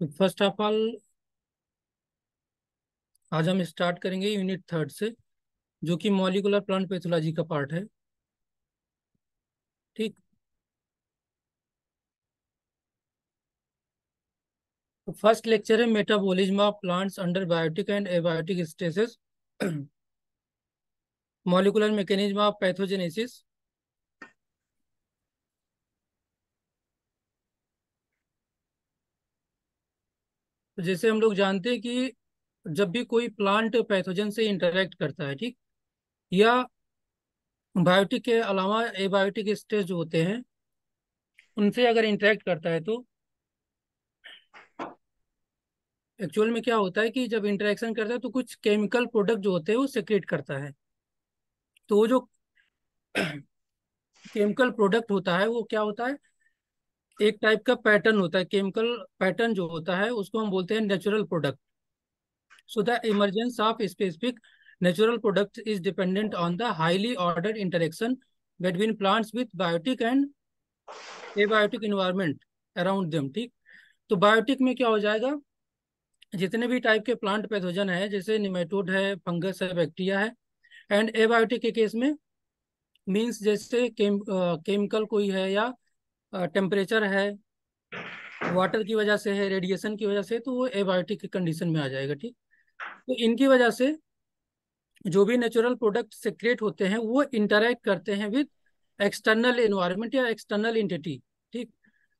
तो first of all आज हम स्टार्ट करेंगे यूनिट थर्ड से, जो कि मॉलिकुलर प्लांट पैथोलॉजी का पार्ट है। ठीक। तो फर्स्ट लेक्चर है metabolism of plants under biotic and abiotic stresses, molecular mechanism of pathogenesis. तो जैसे हम लोग जानते हैं कि जब भी कोई प्लांट पैथोजन से इंटरेक्ट करता है, ठीक, या बायोटिक के अलावा एबायोटिक स्टेज जो होते हैं उनसे अगर इंटरेक्ट करता है, तो एक्चुअल में क्या होता है कि जब इंटरेक्शन करता है तो कुछ केमिकल प्रोडक्ट जो होते हैं वो सेक्रेट करता है। तो वो जो केमिकल प्रोडक्ट होता है वो क्या होता है, एक टाइप का पैटर्न होता है। केमिकल पैटर्न जो होता है उसको हम बोलते हैं natural product. So the emergence of specific natural product is dependent on the highly ordered interaction between plants with biotic and abiotic environment around them. ठीक। तो बायोटिक में क्या हो जाएगा, जितने भी टाइप के प्लांट पैथोजन है, जैसे निमेटोड है, फंगस है, बैक्टीरिया है। एंड एबायोटिक के केस में मीन्स जैसे केमिकल कोई है, या टेम्परेचर है, वाटर की वजह से है, रेडिएशन की वजह से, तो वो एबायोटिक की कंडीशन में आ जाएगा। ठीक। तो इनकी वजह से जो भी नेचुरल प्रोडक्ट सेक्रेट होते हैं वो इंटरैक्ट करते हैं विद एक्सटर्नल एनवायरनमेंट या एक्सटर्नल एंटिटी। ठीक।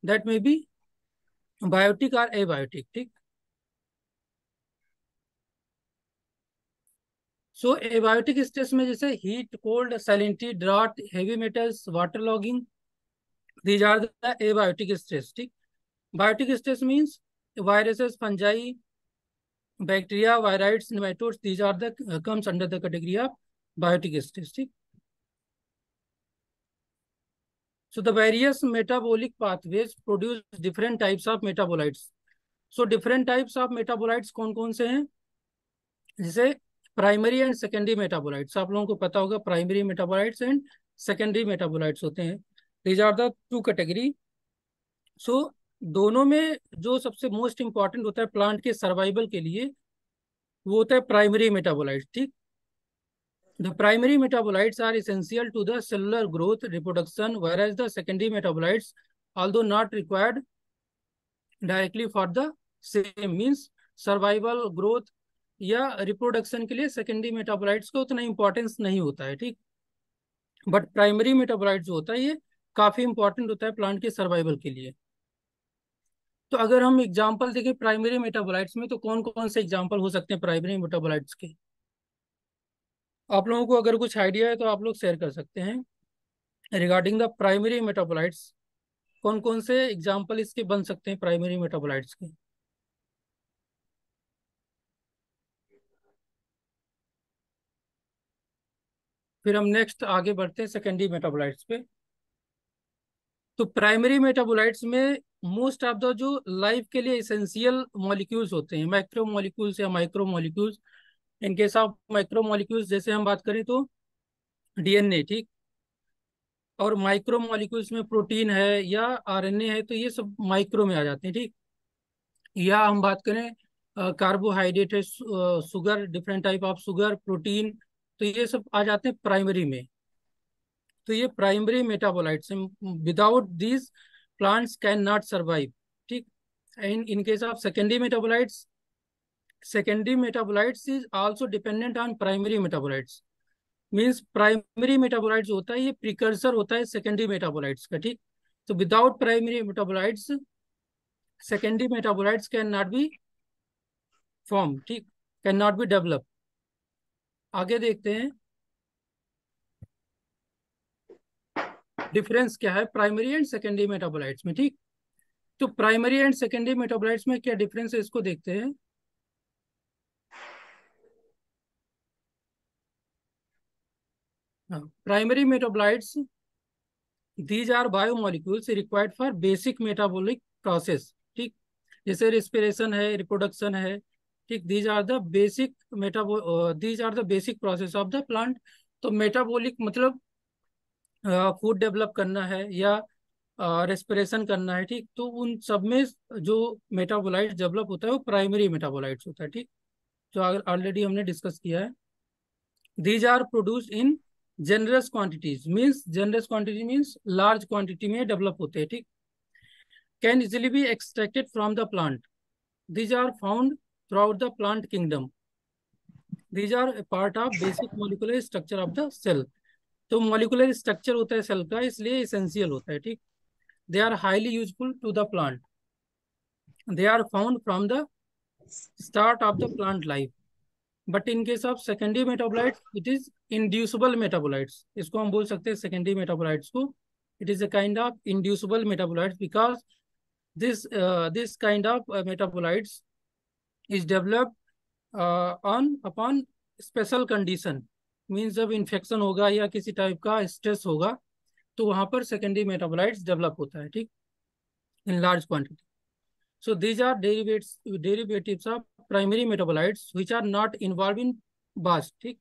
दैट मे बी बायोटिक और एबायोटिक। ठीक। सो एबायोटिक स्टेज में जैसे heat, cold, salinity, drought, heavy metals, waterlogging, these are the abiotic stage. ठीक। Biotic stage means viruses, fungi, bacteria, viroids, nematodes. These are the comes under the category of biotic stage. ठीक? So the various metabolic pathways produce different types of metabolites. So different types of metabolites कौन कौन से हैं, जैसे primary and secondary metabolites. आप लोगों को पता होगा primary metabolites and secondary metabolites होते हैं। These are the two category. So दोनों में जो सबसे मोस्ट इंपॉर्टेंट होता है प्लांट के सर्वाइवल के लिए, वो होता है प्राइमरी मेटाबोलाइट्स। ठीक। The primary metabolites are essential to the cellular growth, reproduction, whereas the secondary metabolites, although not required directly for the same, means survival, growth या रिप्रोडक्शन के लिए सेकेंडरी मेटाबोलाइट्स का उतना इंपॉर्टेंस नहीं होता है। ठीक। बट प्राइमरी मेटाबोलाइट जो होता है ये काफी इंपॉर्टेंट होता है प्लांट के सर्वाइवल के लिए। तो अगर हम एग्जांपल देखें प्राइमरी मेटाबोलाइट्स में, तो कौन कौन से एग्जांपल हो सकते हैं प्राइमरी मेटाबोलाइट्स के। आप लोगों को अगर कुछ आइडिया है तो आप लोग शेयर कर सकते हैं रिगार्डिंग द प्राइमरी मेटाबोलाइट्स। कौन कौन से एग्जाम्पल इसके बन सकते हैं प्राइमरी मेटाबोलाइट्स के। फिर हम नेक्स्ट आगे बढ़ते हैं सेकेंडरी मेटाबोलाइट्स पे। तो प्राइमरी मेटाबोलाइट्स में मोस्ट ऑफ द जो लाइफ के लिए इसेंशियल मॉलिक्यूल्स होते हैं, माइक्रो मॉलिक्यूल्स या micro molecules. In case of micro molecules जैसे हम बात करें तो डीएनए। ठीक। और माइक्रो मॉलिक्यूल्स में प्रोटीन है या आरएनए है, तो ये सब माइक्रो में आ जाते हैं। ठीक। या हम बात करें कार्बोहाइड्रेट है, sugar, different type of sugar, protein, तो ये सब आ जाते हैं प्राइमरी में। तो ये प्राइमरी मेटाबोलाइट्स हैं। Without these plants can not survive. ठीक। And in case of secondary metabolites is also dependent on primary metabolites. Means primary metabolites जो होता है ये प्रिकर्सर होता है सेकेंडरी मेटाबोलाइट्स का। ठीक। तो without primary metabolites secondary metabolites can not be form. ठीक। Can not be develop. आगे देखते हैं डिफरेंस क्या है प्राइमरी एंड सेकेंडरी मेटाबोलाइट्स में। ठीक। तो प्राइमरी एंड सेकेंडरी मेटाबोलाइट्स में क्या डिफरेंस है इसको देखते हैं। Primary metabolites these are biomolecules required for basic metabolic process. ठीक। जैसे रिस्पिरेशन है, रिप्रोडक्शन है। ठीक। These are the basic process of the plant. तो मेटाबॉलिक मतलब फूड डेवलप करना है, या रेस्पिरेशन करना है, ठीक। तो उन सब में जो मेटाबोलाइट डेवलप होता है वो प्राइमरी मेटाबोलाइट्स होता है, ठीक, जो ऑलरेडी हमने डिस्कस किया है। These are produce in generous quantities, means generous quantity means large quantity में डेवलप होते हैं, ठीक। Can easily be extracted from the plant. These are found throughout the plant kingdom. These are part of basic molecular structure of the cell. तो molecular structure होता है cell का, इसलिए essential होता है, ठीक। They are highly useful to the plant. They are found from the start of the plant life. But in case of secondary metabolites it is inducible metabolites. इसको हम बोल सकते हैं सेकेंडरी मेटाबोलाइट्स को, it is a kind of inducible metabolites because this kind of metabolites is developed on upon special condition। Means जब infection होगा या किसी टाइप का स्ट्रेस होगा तो वहां पर सेकेंडरी मेटाबोलाइट्स डेवलप होता है, ठीक, in large quantity. So these are derivatives of primary metabolites which are not involved in burst, ठीक।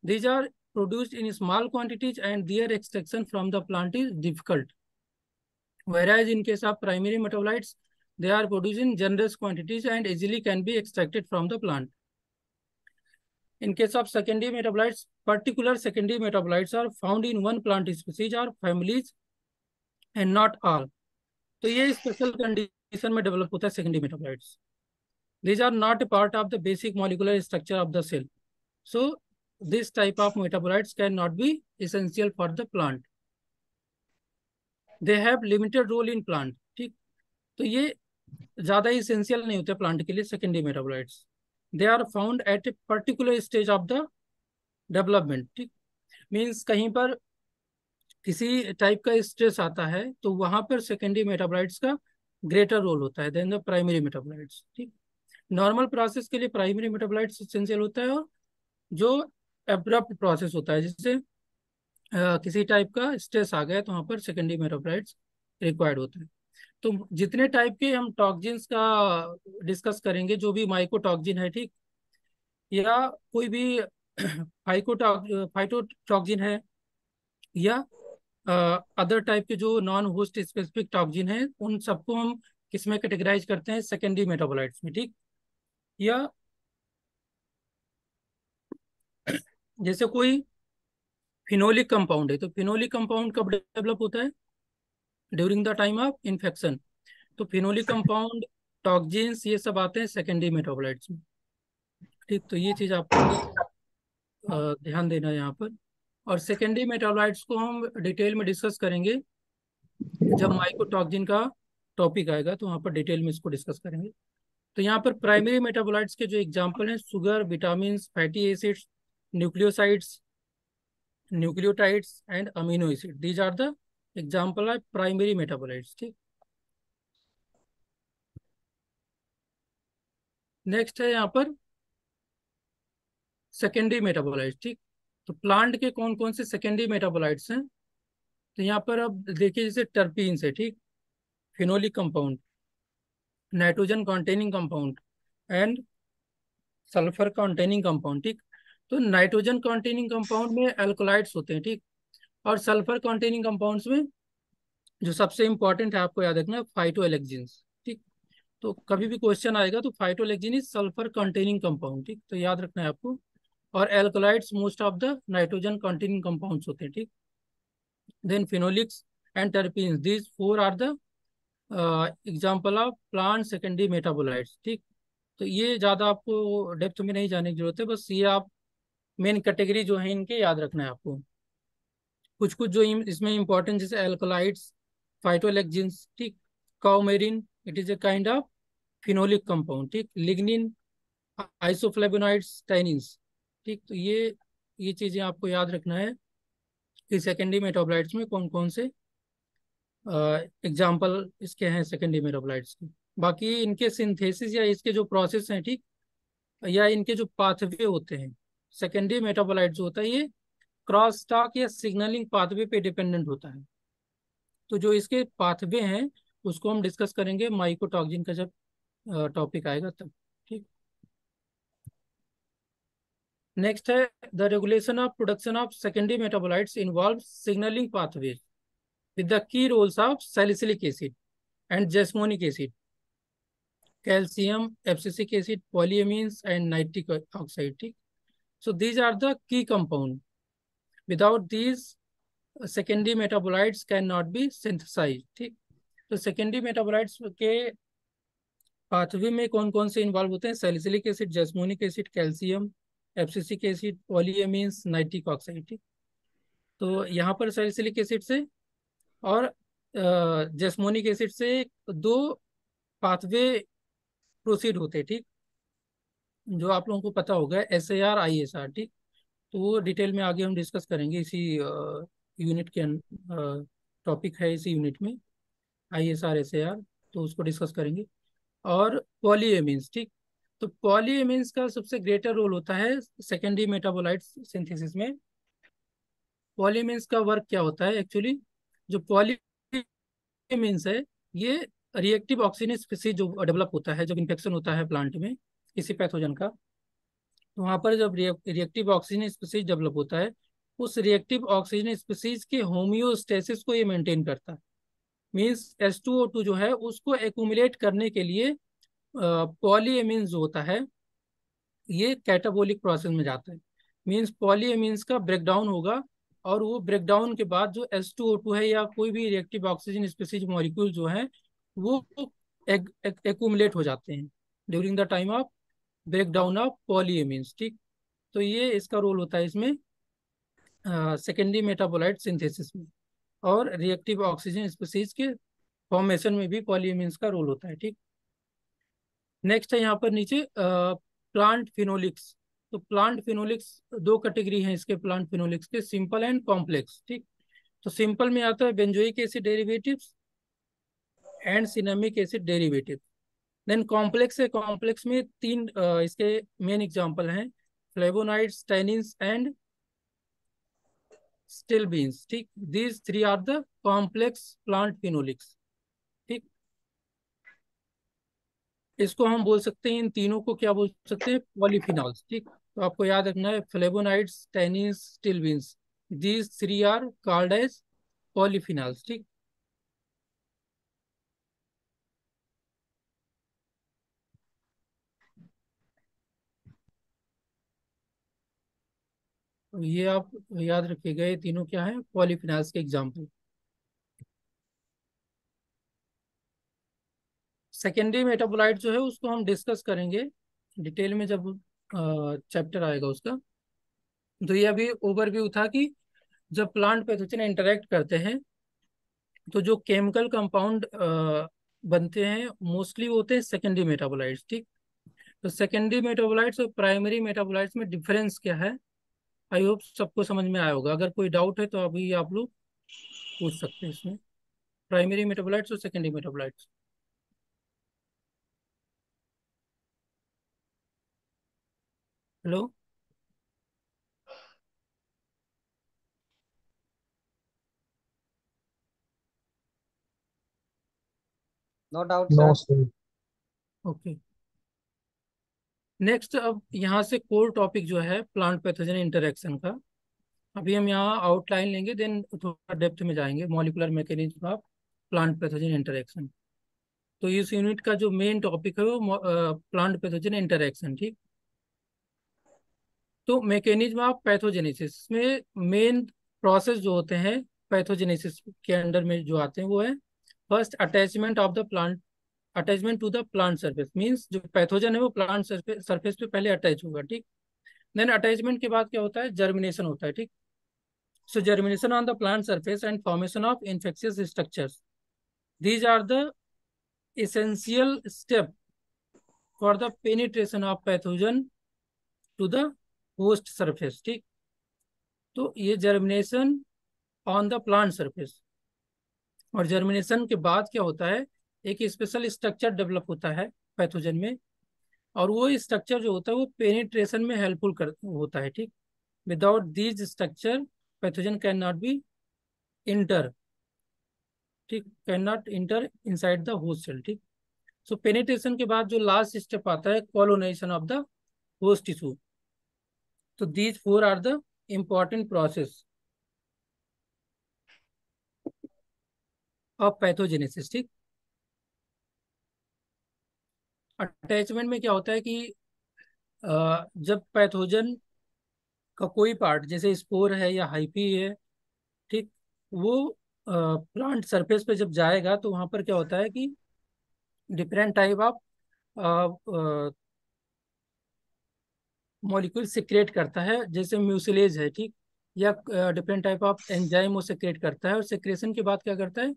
These are produced in small quantities and their extraction from the plant is difficult, whereas in case of primary metabolites they are produced in generous quantities and easily can be extracted from the plant. In case of secondary metabolites, particular secondary metabolites are found in one plant species or families and not all। तो ये special condition में develop होता है secondary metabolites. These are not a part of the basic molecular structure of the cell. So this type of metabolites cannot be essential for the plant. They have limited role in plant, ठीक। तो ये ज्यादा essential नहीं होते plant के लिए secondary metabolites. They are found at a particular stage of the development, ठीक। Means कहीं पर किसी टाइप का स्ट्रेस आता है तो वहां पर सेकेंडरी मेटाबोलाइट्स का ग्रेटर रोल होता है देन द प्राइमरी मेटाबोलाइट्स, ठीक। नॉर्मल प्रोसेस के लिए प्राइमरी मेटाबोलाइट्स एसेंशियल होता है, और जो एब्रप्ट प्रोसेस होता है जिससे किसी टाइप का स्ट्रेस आ गया तो वहाँ पर सेकेंडरी मेटाबोलाइट्स रिक्वायर्ड होते हैं। तो जितने टाइप के हम टॉक्सिन्स का डिस्कस करेंगे, जो भी माइकोटॉक्सिन है, ठीक, या कोई भी फाइटोटॉक्सिन है, या अदर टाइप के जो नॉन होस्ट स्पेसिफिक टॉक्सिन है, उन सबको हम किसमें कैटेगराइज करते हैं, सेकेंडरी मेटाबोलाइट्स में, ठीक। या जैसे कोई फिनोलिक कंपाउंड है, तो फिनोलिक कंपाउंड कब डेवलप होता है, during the time of infection. तो फिनोलिक कंपाउंड, टॉक्सिन्स, ये सब आते हैं सेकेंडरी मेटाबोलाइट्स में, ठीक। तो ये चीज आपको ध्यान देना है यहाँ पर। और सेकेंडरी मेटाबोलाइट्स को हम डिटेल में डिस्कस करेंगे जब माइकोटॉक्सिन का टॉपिक आएगा, तो वहाँ पर डिटेल में इसको डिस्कस करेंगे। तो यहाँ पर प्राइमरी मेटाबोलाइट्स के जो एग्जांपल हैं, sugar, vitamin, fatty acids, nucleosides, nucleotides and amino acid, these are the example of primary metabolites, ठीक। नेक्स्ट है यहाँ पर सेकेंडरी मेटाबोलाइट्स, ठीक। तो प्लांट के कौन कौन से सेकेंडरी मेटाबोलाइट्स हैं, तो यहाँ पर अब देखिए जैसे टर्पीन्स है, ठीक, phenolic compound, nitrogen containing compound and sulphur containing compound, ठीक। तो नाइट्रोजन कॉन्टेनिंग कंपाउंड में एल्कोलाइट्स होते हैं, ठीक, और सल्फर कॉन्टेनिंग कंपाउंड्स में जो सबसे इंपॉर्टेंट है आपको याद रखना, फाइटोएलेक्जिन्स, ठीक। तो कभी भी क्वेश्चन आएगा तो phytoalexin is sulphur containing compound, ठीक, तो याद रखना है आपको। और alkaloids most of the nitrogen containing compounds होते हैं, ठीक। Then phenolics and terpenes, these four are the example of plant secondary metabolites, ठीक। तो ये ज़्यादा आपको डेप्थ में नहीं जाने की जरूरत है, बस ये आप मेन कैटेगरी जो है इनके याद रखना है आपको। कुछ कुछ जो इसमें इंपॉर्टेंट, जैसे एल्कोलाइट्स, फाइटोलेक्जिन्स, ठीक, coumarin, it is a kind of phenolic compound, ठीक, लिग्निन, आइसोफ्लेवोनॉइड्स, टैनिन्स, ठीक। तो ये चीज़ें आपको याद रखना है कि सेकेंडरी मेटाबोलाइट्स में कौन कौन से एग्जाम्पल इसके हैं सेकेंडरी मेटाबोलाइट्स के। बाकी इनके सिंथेसिस या इसके जो प्रोसेस हैं, ठीक, या इनके जो पाथवे होते हैं, सेकेंडरी मेटाबोलाइट जो होता है ये क्रॉस टॉक या सिग्नलिंग पाथवे पे डिपेंडेंट होता है। तो जो इसके पाथवे हैं उसको हम डिस्कस करेंगे माइकोटॉक्सिन का जब टॉपिक आएगा तब, ठीक। नेक्स्ट है the regulation of production of secondary metabolites involve signalling pathway. with the key roles of salicylic acid and jasmonic acid, calcium, abscisic acid, polyamines, and nitric oxide. So these are the key compound. Without these, secondary metabolites cannot be synthesized. ठीक, तो secondary metabolites के pathway में कौन कौन से involve होते हैं? Salicylic acid, jasmonic acid, calcium, abscisic acid, polyamines, nitric oxide. ठीक, तो यहाँ पर सैलिसिलिक एसिड से और जैस्मोनिक एसिड से दो पाथवे प्रोसीड होते हैं। ठीक, जो आप लोगों को पता होगा, SAR, ISR। ठीक, तो वो डिटेल में आगे हम डिस्कस करेंगे इसी यूनिट के टॉपिक है इसी यूनिट में, ISR, SAR, तो उसको डिस्कस करेंगे। और पॉलीएमीन्स। ठीक, तो पॉलीएमीन्स का सबसे ग्रेटर रोल होता है सेकेंडरी मेटाबोलाइट सिंथेसिस में। पॉलीएमीन्स का वर्क क्या होता है एक्चुअली? जो पॉलीएमीन्स है, ये रिएक्टिव ऑक्सीजन स्पीसीज जो डेवलप होता है जब इन्फेक्शन होता है प्लांट में किसी पैथोजन का, तो वहाँ पर जब रिएक्टिव ऑक्सीजन स्पीसीज डेवलप होता है, उस रिएक्टिव ऑक्सीजन स्पीसीज के होम्योस्टेसिस को ये मेंटेन करता है। मीन्स H2O2 जो है उसको एक्यूमुलेट करने के लिए पॉलीएमीन्स जो होता है ये कैटाबोलिक प्रोसेस में जाता है। मीन्स पॉलीएमीन्स का ब्रेकडाउन होगा, और वो ब्रेकडाउन के बाद जो H2O2 है या कोई भी रिएक्टिव ऑक्सीजन स्पीसीज मॉलिक्यूल जो है वो एक्यूमुलेट हो जाते हैं during the time of breakdown of polyamines. ठीक, तो ये इसका रोल होता है इसमें सेकेंडरी मेटाबोलाइट सिंथेसिस में, और रिएक्टिव ऑक्सीजन स्पीसीज के फॉर्मेशन में भी पॉलीएमीन्स का रोल होता है। ठीक, नेक्स्ट है यहाँ पर नीचे प्लांट फिनोलिक्स। तो प्लांट फिनोलिक्स दो कैटेगरी हैं इसके, प्लांट फिनोलिक्स के, सिंपल एंड कॉम्प्लेक्स। ठीक, तो सिंपल में आता है benzoic acid derivatives and cinnamic acid derivative. Then complex है, कॉम्प्लेक्स में तीन इसके मेन एग्जांपल हैं, फ्लेवोनाइड्स, टैनिन्स एंड स्टिलबीन्स। ठीक, these three are the complex plant phenolics. ठीक, इसको हम बोल सकते हैं, इन तीनों को क्या बोल सकते हैं? पॉलीफिनॉल्स। ठीक, तो आपको याद रखना है, flavonoids, tannins, stilbenes, these three are called as polyphenols. ठीक, तो ये आप याद रखिएगा, ये तीनों क्या है? पॉलीफिनॉल्स के एग्जाम्पल। सेकेंडरी मेटाबोलाइट जो है उसको हम डिस्कस करेंगे डिटेल में जब चैप्टर आएगा उसका। तो ये अभी ओवरव्यू था कि जब प्लांट पैथोजन इंटरेक्ट करते हैं तो जो केमिकल कंपाउंड बनते हैं मोस्टली होते हैं सेकेंडरी मेटाबोलाइट्स। ठीक, तो सेकेंडरी मेटाबोलाइट्स और प्राइमरी मेटाबोलाइट्स में डिफरेंस क्या है? आई होप सबको समझ में आया होगा। अगर कोई डाउट है तो अभी आप लोग पूछ सकते हैं इसमें, प्राइमरी मेटाबोलाइट्स और secondary metabolites. Hello? No doubt no sir. Sir. Okay, next अब यहाँ से कोर टॉपिक जो है प्लांट पैथोजन इंटरेक्शन का, अभी हम यहाँ आउटलाइन लेंगे, देन थोड़ा डेप्थ में जाएंगे, molecular mechanism of plant pathogen interaction. तो इस यूनिट का जो मेन टॉपिक है वो प्लांट पैथोजन इंटरेक्शन। ठीक, तो मैकेनिज्म ऑफ पैथोजेनेसिस में मेन प्रोसेस जो होते हैं पैथोजेनेसिस के अंडर में जो आते हैं वो है, first attachment of the plant, attachment to the plant surface. Means जो पैथोजन है वो प्लांट सरफेस पे पहले अटैच होगा। ठीक, देन अटैचमेंट के बाद क्या होता है? जर्मिनेशन होता है। ठीक, so germination on the plant surface and formation of infectious structures, these are the essential step for the penetration of pathogen to the host surface। ठीक, तो ये germination on the plant surface, और germination के बाद क्या होता है? एक स्पेशल स्ट्रक्चर डेवलप होता है पैथोजन में, और वो स्ट्रक्चर जो होता है वो पेनिट्रेशन में हेल्पफुल कर होता है। ठीक, without these structure pathogen can not be enter, ठीक, can not enter inside the host cell. ठीक, सो पेनिट्रेशन के बाद जो लास्ट स्टेप आता है, colonisation of the host tissue. तो these four are the important process. Of pathogenesis. ठीक, attachment में क्या होता है कि जब पैथोजन का कोई पार्ट जैसे स्पोर है या हाइपी है, ठीक, वो प्लांट सरफेस पे जब जाएगा तो वहां पर क्या होता है कि different type of molecule secrete करता है, जैसे म्यूसिलेज है, ठीक, या डिफरेंट टाइप ऑफ एंजाइम वो सिक्रेट करता है, और सिक्रेशन के बाद क्या करता है,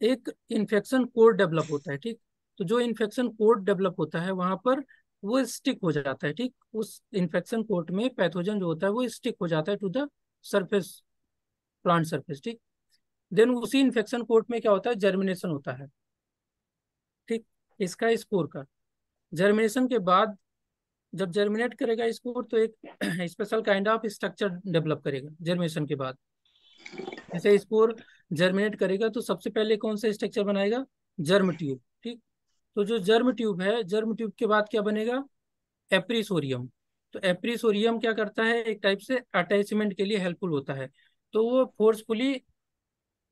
एक इन्फेक्शन कोड डेवलप होता है। ठीक, तो जो इन्फेक्शन कोड डेवलप होता है वहां पर वो स्टिक हो जाता है। ठीक, उस इन्फेक्शन कोड में पैथोजन जो होता है वो स्टिक हो जाता है to the surface, plant surface. ठीक, देन उसी इन्फेक्शन कोड में क्या होता है, जर्मिनेशन होता है। ठीक, इसका स्पोर का जर्मिनेशन के बाद जब जर्मिनेट करेगा स्पोर तो एक special kind of structure develop करेगा जर्मिनेशन के बाद। जैसे स्पोर जर्मिनेट करेगा तो सबसे पहले कौन सा स्ट्रक्चर बनाएगा, जर्म ट्यूब। ठीक, तो जो जर्म ट्यूब है, जर्म ट्यूब के बाद क्या बनेगा, एप्रीसोरियम। तो एप्रीसोरियम क्या करता है, एक टाइप से अटैचमेंट के लिए हेल्पफुल होता है। तो वो फोर्सफुली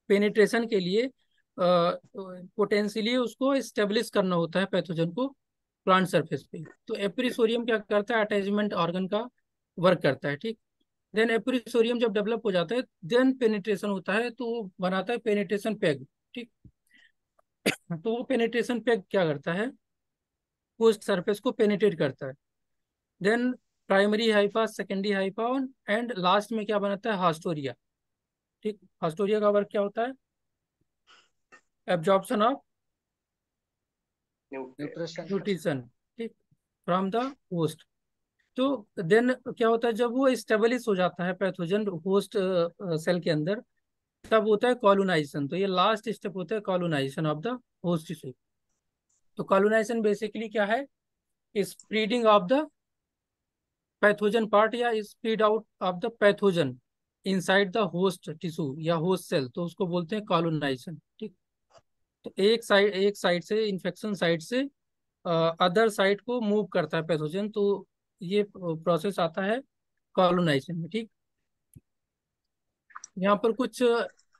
पेनिट्रेशन के लिए पोटेंशियली उसको स्टेब्लिश करना होता है पैथोजन को प्लांट सरफेस पे। तो एप्रीसोरियम क्या करता है, अटैचमेंट ऑर्गन का वर्क करता है। ठीक, देन एप्रीसोरियम जब डेवलप हो जाता है देन पेनिट्रेशन होता है, तो वो बनाता है पेनिट्रेशन पेग। ठीक, तो वो पेनिट्रेशन पेग क्या करता है, पोस्ट सरफेस को पेनिट्रेट करता है। Then primary hypha, secondary hypha, and last में क्या बनाता है, हास्टोरिया। ठीक, हास्टोरिया का वर्क क्या होता है, एब्जॉर्प्शन ऑफ न्यूट्रिशन। न्यूट्रिशन, ठीक, फ्रॉम द होस्ट। तो देन क्या होता है, जब वो स्टेबलिश हो जाता है पैथोजन होस्ट सेल के अंदर, तब होता है कॉलोनाइजेशन। तो ये लास्ट स्टेप होता है colonisation of the host tissue. तो कॉलोनाइजेशन बेसिकली क्या है, spreading of the pathogen part या spread out of the pathogen inside the host tissue या होस्ट सेल, तो उसको बोलते हैं कॉलोनाइजेशन। ठीक, तो एक साइड से इन्फेक्शन साइड से अदर साइड को मूव करता है पैथोजन, तो ये प्रोसेस आता है कॉलोनाइजेशन में। ठीक, यहाँ पर कुछ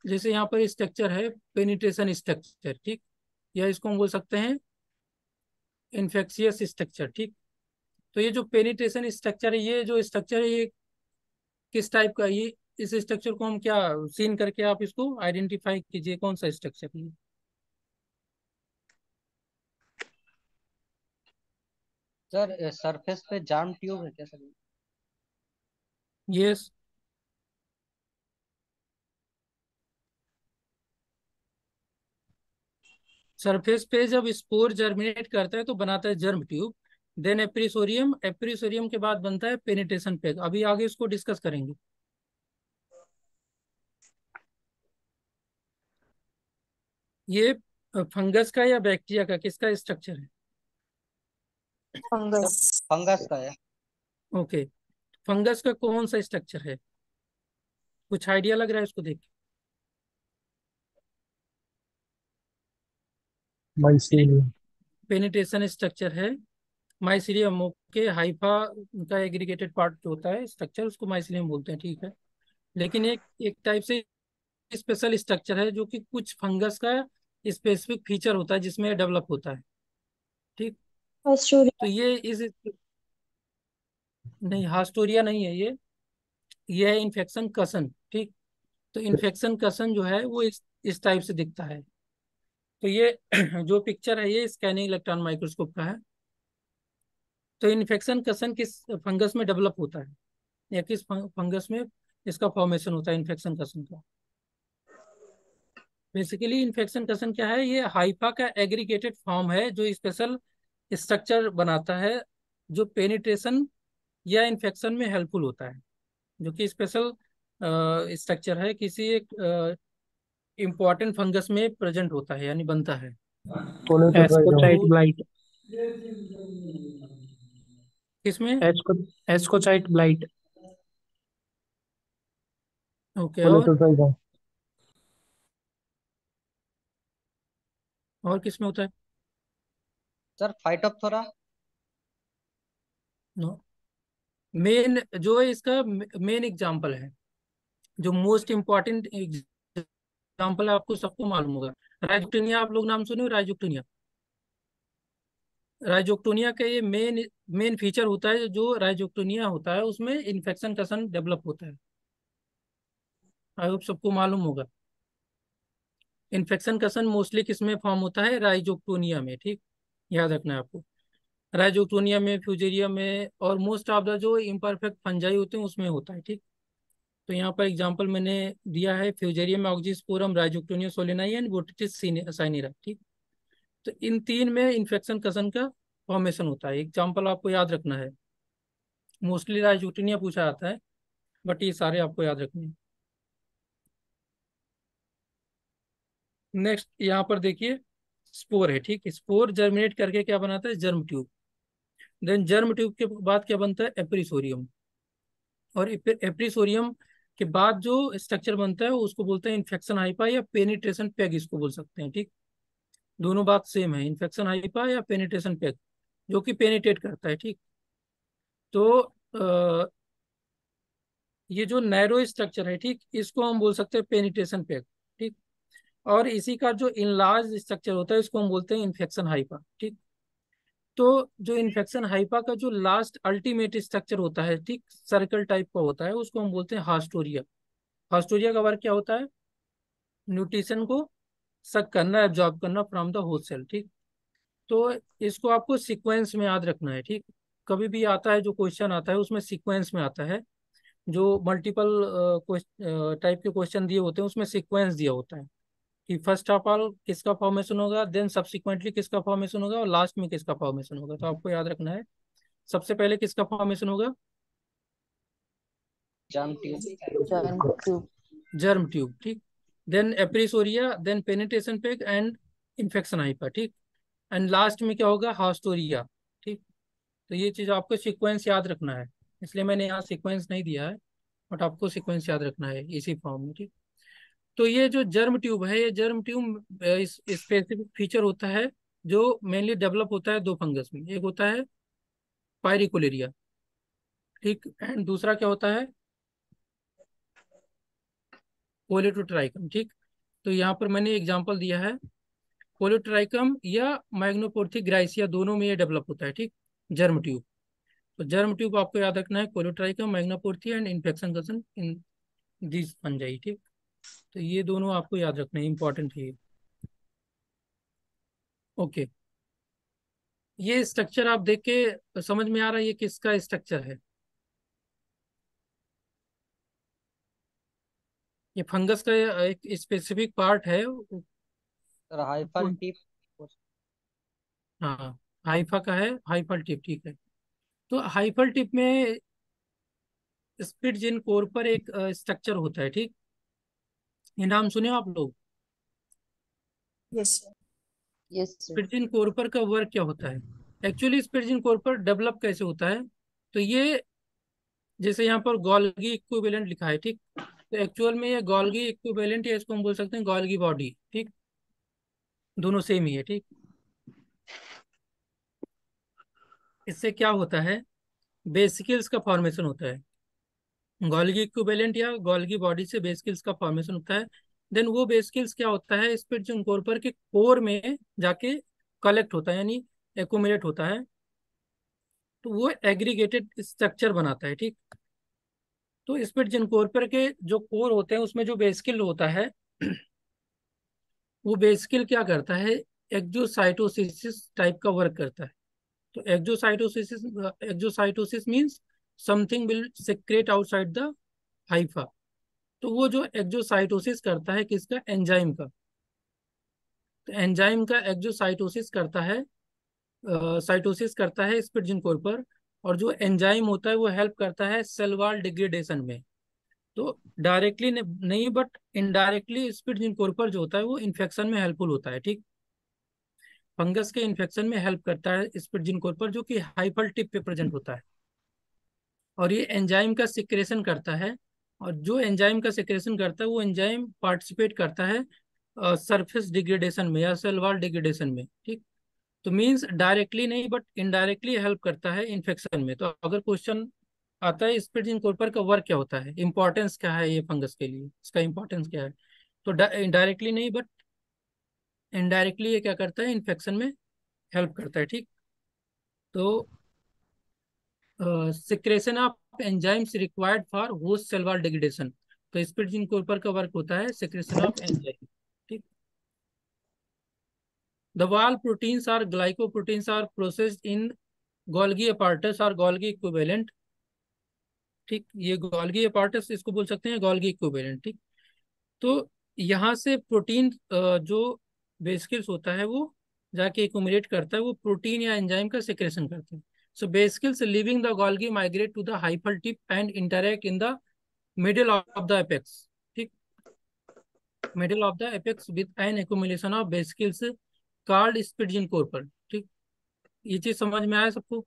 जैसे यहाँ पर स्ट्रक्चर है, पेनिट्रेशन स्ट्रक्चर। ठीक, या इसको हम बोल सकते हैं इन्फेक्शियस स्ट्रक्चर। ठीक, तो ये जो पेनिट्रेशन स्ट्रक्चर है, ये जो स्ट्रक्चर है ये किस टाइप का है? ये इस स्ट्रक्चर को हम क्या सीन करके आप इसको आइडेंटिफाई कीजिए, कौन सा स्ट्रक्चर है सर सरफेस पे जार्म ट्यूब है क्या सर? ये सरफेस पे जब स्पोर जर्मिनेट करता है तो बनाता है जर्म ट्यूब। देन एप्रीसोरियम, एप्रीसोरियम के बाद बनता है पेनिट्रेशन पेग। अभी आगे इसको डिस्कस करेंगे। ये फंगस का या बैक्टीरिया का, किसका स्ट्रक्चर है? Sir fungus. फंगस का है। ओके, फंगस का कौन सा स्ट्रक्चर है, कुछ आइडिया लग रहा है इसको देख के? माइसीलियम। पेनिट्रेशन स्ट्रक्चर है माइसीलियम। ओके, हाइफा का एग्रीगेटेड पार्ट जो होता है स्ट्रक्चर उसको माइसीलियम बोलते हैं। ठीक है, लेकिन एक एक टाइप से स्पेशल स्ट्रक्चर है जो कि कुछ फंगस का स्पेसिफिक फीचर होता है जिसमें डेवलप होता है। ठीक, तो ये इस नहीं, हास्टोरिया नहीं है ये है इन्फेक्शन कसन। ठीक, तो इन्फेक्शन कसन जो है वो इस टाइप से दिखता है। तो ये जो पिक्चर है ये स्कैनिंग इलेक्ट्रॉन माइक्रोस्कोप का है। तो इन्फेक्शन कसन किस फंगस में डेवलप होता है, या किस फंगस में इसका फॉर्मेशन होता है इन्फेक्शन कसन का? बेसिकली इन्फेक्शन कसन क्या है, ये हाइफा का एग्रीगेटेड फॉर्म है जो स्पेशल स्ट्रक्चर बनाता है, जो पेनिट्रेशन या इन्फेक्शन में हेल्पफुल होता है, जो कि स्पेशल स्ट्रक्चर है किसी एक इम्पॉर्टेंट फंगस में प्रेजेंट होता है यानी बनता है। एस्कोसाइट तो ब्लाइट। इसमें एस्को एस्कोसाइट ब्लाइट। ओके, कोलेटोट्राइगम। और किसमें होता है? Sir Phytophthora. नो, मेन जो है इसका मेन एग्जाम्पल है, जो मोस्ट इम्पॉर्टेंट एग्जाम्पल आपको सबको मालूम होगा। राइजोक्टोनिया, आप लोग नाम सुने हो राइजोक्टोनिया? राइजोक्टोनिया का ये मेन मेन फीचर होता है, जो राइजोक्टोनिया होता है उसमें इन्फेक्शन का सन डेवलप होता है। आई होप सबको मालूम होगा। इन्फेक्शन का सन मोस्टली किस में फॉर्म होता है? राइजोक्टोनिया में, ठीक। याद रखना है आपको। राइजोक्टोनिया में, फ्यूजेरिया में, और मोस्ट ऑफ द जो इम्परफेक्ट फंजाई होते हैं उसमें होता है, ठीक। तो यहाँ पर एग्जांपल मैंने दिया है, फ्यूजेरिया में ऑक्जीस्पोरम, राइजोक्टोनिया सोलेनाई एंड बोट्रिटिस साइनेरा, ठीक। तो इन तीन में इन्फेक्शन कसन का फॉर्मेशन होता है। एग्जांपल आपको याद रखना है। मोस्टली राइजोक्टोनिया पूछा जाता है, बट ये सारे आपको याद रखने हैं। नेक्स्ट यहाँ पर देखिए, स्पोर है, ठीक। स्पोर जर्मिनेट करके क्या बनाता है? Germ tube. Then germ tube के बाद क्या बनता है? एप्रिसोरियम। और एप्रिसोरियम के बाद जो स्ट्रक्चर बनता है उसको बोलते हैं इन्फेक्शन हाइपा या पेनिट्रेशन पेग, इसको बोल सकते हैं, ठीक। दोनों बात सेम है, इन्फेक्शन हाइपा या पेनिट्रेशन पेग, जो कि पेनिट्रेट करता है, ठीक। तो ये जो नैरो स्ट्रक्चर है, ठीक, इसको हम बोल सकते हैं पेनिट्रेशन पेग, ठीक। और इसी का जो इनलार्ज स्ट्रक्चर होता है इसको हम बोलते हैं इन्फेक्शन हाइपा, ठीक। तो जो इन्फेक्शन हाइपा का जो लास्ट अल्टीमेट स्ट्रक्चर होता है, ठीक, सर्कल टाइप का होता है, उसको हम बोलते हैं हास्टोरिया। हास्टोरिया का वर्क क्या होता है? न्यूट्रिशन को सक करना, एब्जॉर्ब करना फ्रॉम द होस्ट सेल, ठीक। तो इसको आपको सीक्वेंस में याद रखना है, ठीक। कभी भी आता है जो क्वेश्चन आता है उसमें सीक्वेंस में आता है। जो मल्टीपल टाइप के क्वेश्चन दिए होते हैं उसमें सीक्वेंस दिया होता है कि फर्स्ट ऑफ ऑल किसका फॉर्मेशन होगा, देन सब्सिक्वेंटली किसका फॉर्मेशन होगा, और लास्ट में किसका फॉर्मेशन होगा। तो आपको याद रखना है, सबसे पहले किसका फॉर्मेशन होगा? Germ tube. Germ tube. Germ tube, ठीक। Then appressoria, then penetration peg and infection hypha, ठीक। एंड लास्ट में क्या होगा? हास्टोरिया, ठीक। तो ये चीज आपको सीक्वेंस याद रखना है, इसलिए मैंने यहाँ सीक्वेंस नहीं दिया है, बट आपको सीक्वेंस याद रखना है इसी फॉर्म में, ठीक। तो ये जो जर्म ट्यूब है, ये जर्म ट्यूब इस स्पेसिफिक फीचर होता है जो मेनली डेवलप होता है दो फंगस में। एक होता है पायरिकोलेरिया, ठीक, एंड दूसरा क्या होता है? कोलेटोट्राइकम, ठीक। तो यहाँ पर मैंने एग्जांपल दिया है, कोलेटोट्राइकम या मैग्नोपोर्थी ग्राइसिया, दोनों में ये डेवलप होता है, ठीक, जर्म ट्यूब। तो जर्म ट्यूब आपको याद रखना है, कोलेटोट्राइकम, मैग्नोपोर्थी एंड इन्फेक्शन कसन इन दिस फंजाई, ठीक। तो ये दोनों आपको याद रखना है, इंपॉर्टेंट है ये। ओके, ये स्ट्रक्चर आप देख के समझ में आ रहा है ये किसका स्ट्रक्चर है? ये फंगस का एक स्पेसिफिक पार्ट है। Sir hyphal tip. हाँ, हाइफा का है, हाइफल टिप, ठीक है। तो हाइफल टिप में स्पिट्जिन कोर पर एक स्ट्रक्चर होता है, ठीक। ये नाम सुने हो आप लोग? Yes sir. Yes sir. Spitzenkörper पर का वर्क क्या होता है? एक्चुअली स्पिट्जिन कोर पर डेवलप कैसे होता है? तो ये, जैसे यहाँ पर गोल्गी इक्विवेलेंट लिखा है, ठीक। तो एक्चुअल में ये गोल्गी इक्विवेलेंट, या इसको हम बोल सकते हैं गोल्गी बॉडी, ठीक। दोनों सेम ही है, ठीक। इससे क्या होता है? बेसिकल्स का फॉर्मेशन होता है। गोल्गी इक्विवेलेंट या गोल्गी बॉडी से बेसिकल्स का फॉर्मेशन होता है। देन वो बेसिकल्स क्या होता है? स्पिट्जिन कोर के कोर में जाके कलेक्ट होता है, यानी एक्यूमुलेट होता है। तो वो एग्रीगेटेड स्ट्रक्चर बनाता है, ठीक। तो स्पिट्जिन कोर के जो कोर होते हैं उसमें जो बेसिकल होता है वो बेसिकल क्या करता है? एक्जोसाइटोसिस टाइप का वर्क करता है। तो exocytosis means something will secrete outside the hypha. तो वो जो एक्जोसाइटोसिस करता है किसका? एंजाइम का। तो एंजाइम का एक्जोसाइटोसिस करता है, साइटोसिस करता है स्पिट्जिन कोर पर। और जो एंजाइम होता है वो हेल्प करता है सेल वॉल डिग्रेडेशन में। तो डायरेक्टली नहीं, बट इनडायरेक्टली स्पिट्जिन कोर पर जो होता है वो इन्फेक्शन में हेल्पफुल होता है, ठीक। फंगस के इन्फेक्शन में हेल्प करता है स्पिट्जिन कोर पर, जो कि हाइफल टिप पे प्रेजेंट होता है। और ये एंजाइम का सिक्रेशन करता है। और जो एंजाइम का सिक्रेशन करता है वो एंजाइम पार्टिसिपेट करता है सरफेस डिग्रेडेशन में या सेल वॉल डिग्रेडेशन में, ठीक। तो मींस डायरेक्टली नहीं, बट इनडायरेक्टली हेल्प करता है इन्फेक्शन में। तो अगर क्वेश्चन आता है स्पिट्जिन कोर्पर का वर्क क्या होता है, इंपॉर्टेंस क्या है ये फंगस के लिए, इसका इंपॉर्टेंस क्या है, तो डायरेक्टली नहीं बट इनडायरेक्टली ये क्या करता है, इन्फेक्शन में हेल्प करता है। ठीक, तो secretion of enzymes required for host cell wall degradation. तो स्पिट्ज़ के का वर्क होता है सिक्रेशन ऑफ एंजाइम। ठीक, the wall proteins are glycoproteins are processed in Golgi apparatus और गोल्गी इक्विवेलेंट। ठीक, ये गोल्गी अपार्टस इसको बोल सकते हैं, गोल्गी इक्विवेलेंट। ठीक, तो यहाँ से प्रोटीन जो बेसिकल्स होता है वो जाके एक्यूमुलेट करता है, वो प्रोटीन या एंजाइम का सिक्रेशन करता है। So vesicles leaving the Golgi migrate to the hyphal tip and interact in the middle of the apex. ठीक, middle of the apex with an accumulation of vesicles called spitzenkörper. ठीक, ये चीज समझ में आया सबको?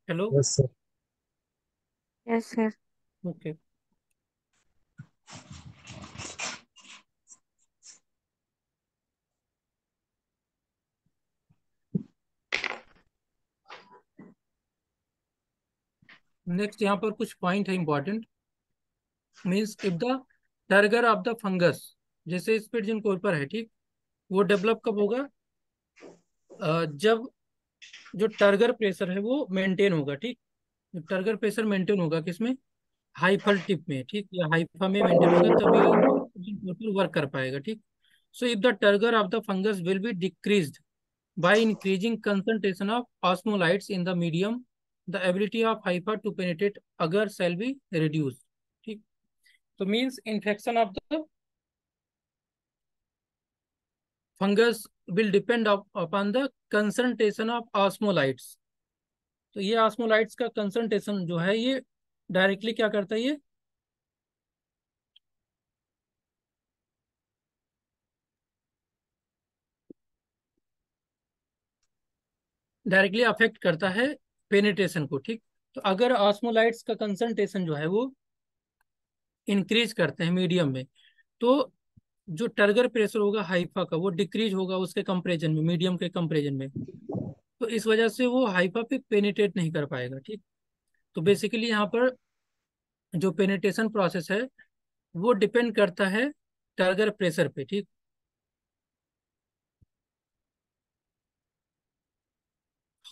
Hello, yes sir. Yes, sir. Okay. Next यहाँ पर कुछ पॉइंट है important. Means if the turgor of the fungus, जैसे स्पिट्ज़ कॉर्पर है, ठीक, वो डेवलप कब होगा? जब जो टर्गर प्रेशर है वो मेंटेन होगा। ठीक, जो टर्गर प्रेशर मेंटेन होगा किसमें? हाइफल टिप में। ठीक, या हाइफा में मेंटेन होगा, तभी वर्क कर पाएगा। ठीक, so if the turgor of the fungus will be decreased by increasing concentration of osmolytes in the medium, the ability of hypha to penetrate agar shall be reduced। ठीक, तो means infection of the fungus will depend upon the concentration of osmolytes। तो ये osmolytes का concentration जो है ये directly क्या करता है, ये डायरेक्टली अफेक्ट करता है पेनिट्रेशन को। ठीक, तो अगर ऑस्मोलाइट्स का कंसंट्रेशन जो है वो इंक्रीज करते हैं मीडियम में, तो जो टर्गर प्रेशर होगा हाइफा का वो डिक्रीज होगा उसके कंपेरिजन में, मीडियम के कंपेरिजन में। तो इस वजह से वो हाइफा पे पेनिट्रेट नहीं कर पाएगा। ठीक, तो बेसिकली यहाँ पर जो पेनिट्रेशन प्रोसेस है वो डिपेंड करता है टर्गर प्रेशर पे। ठीक,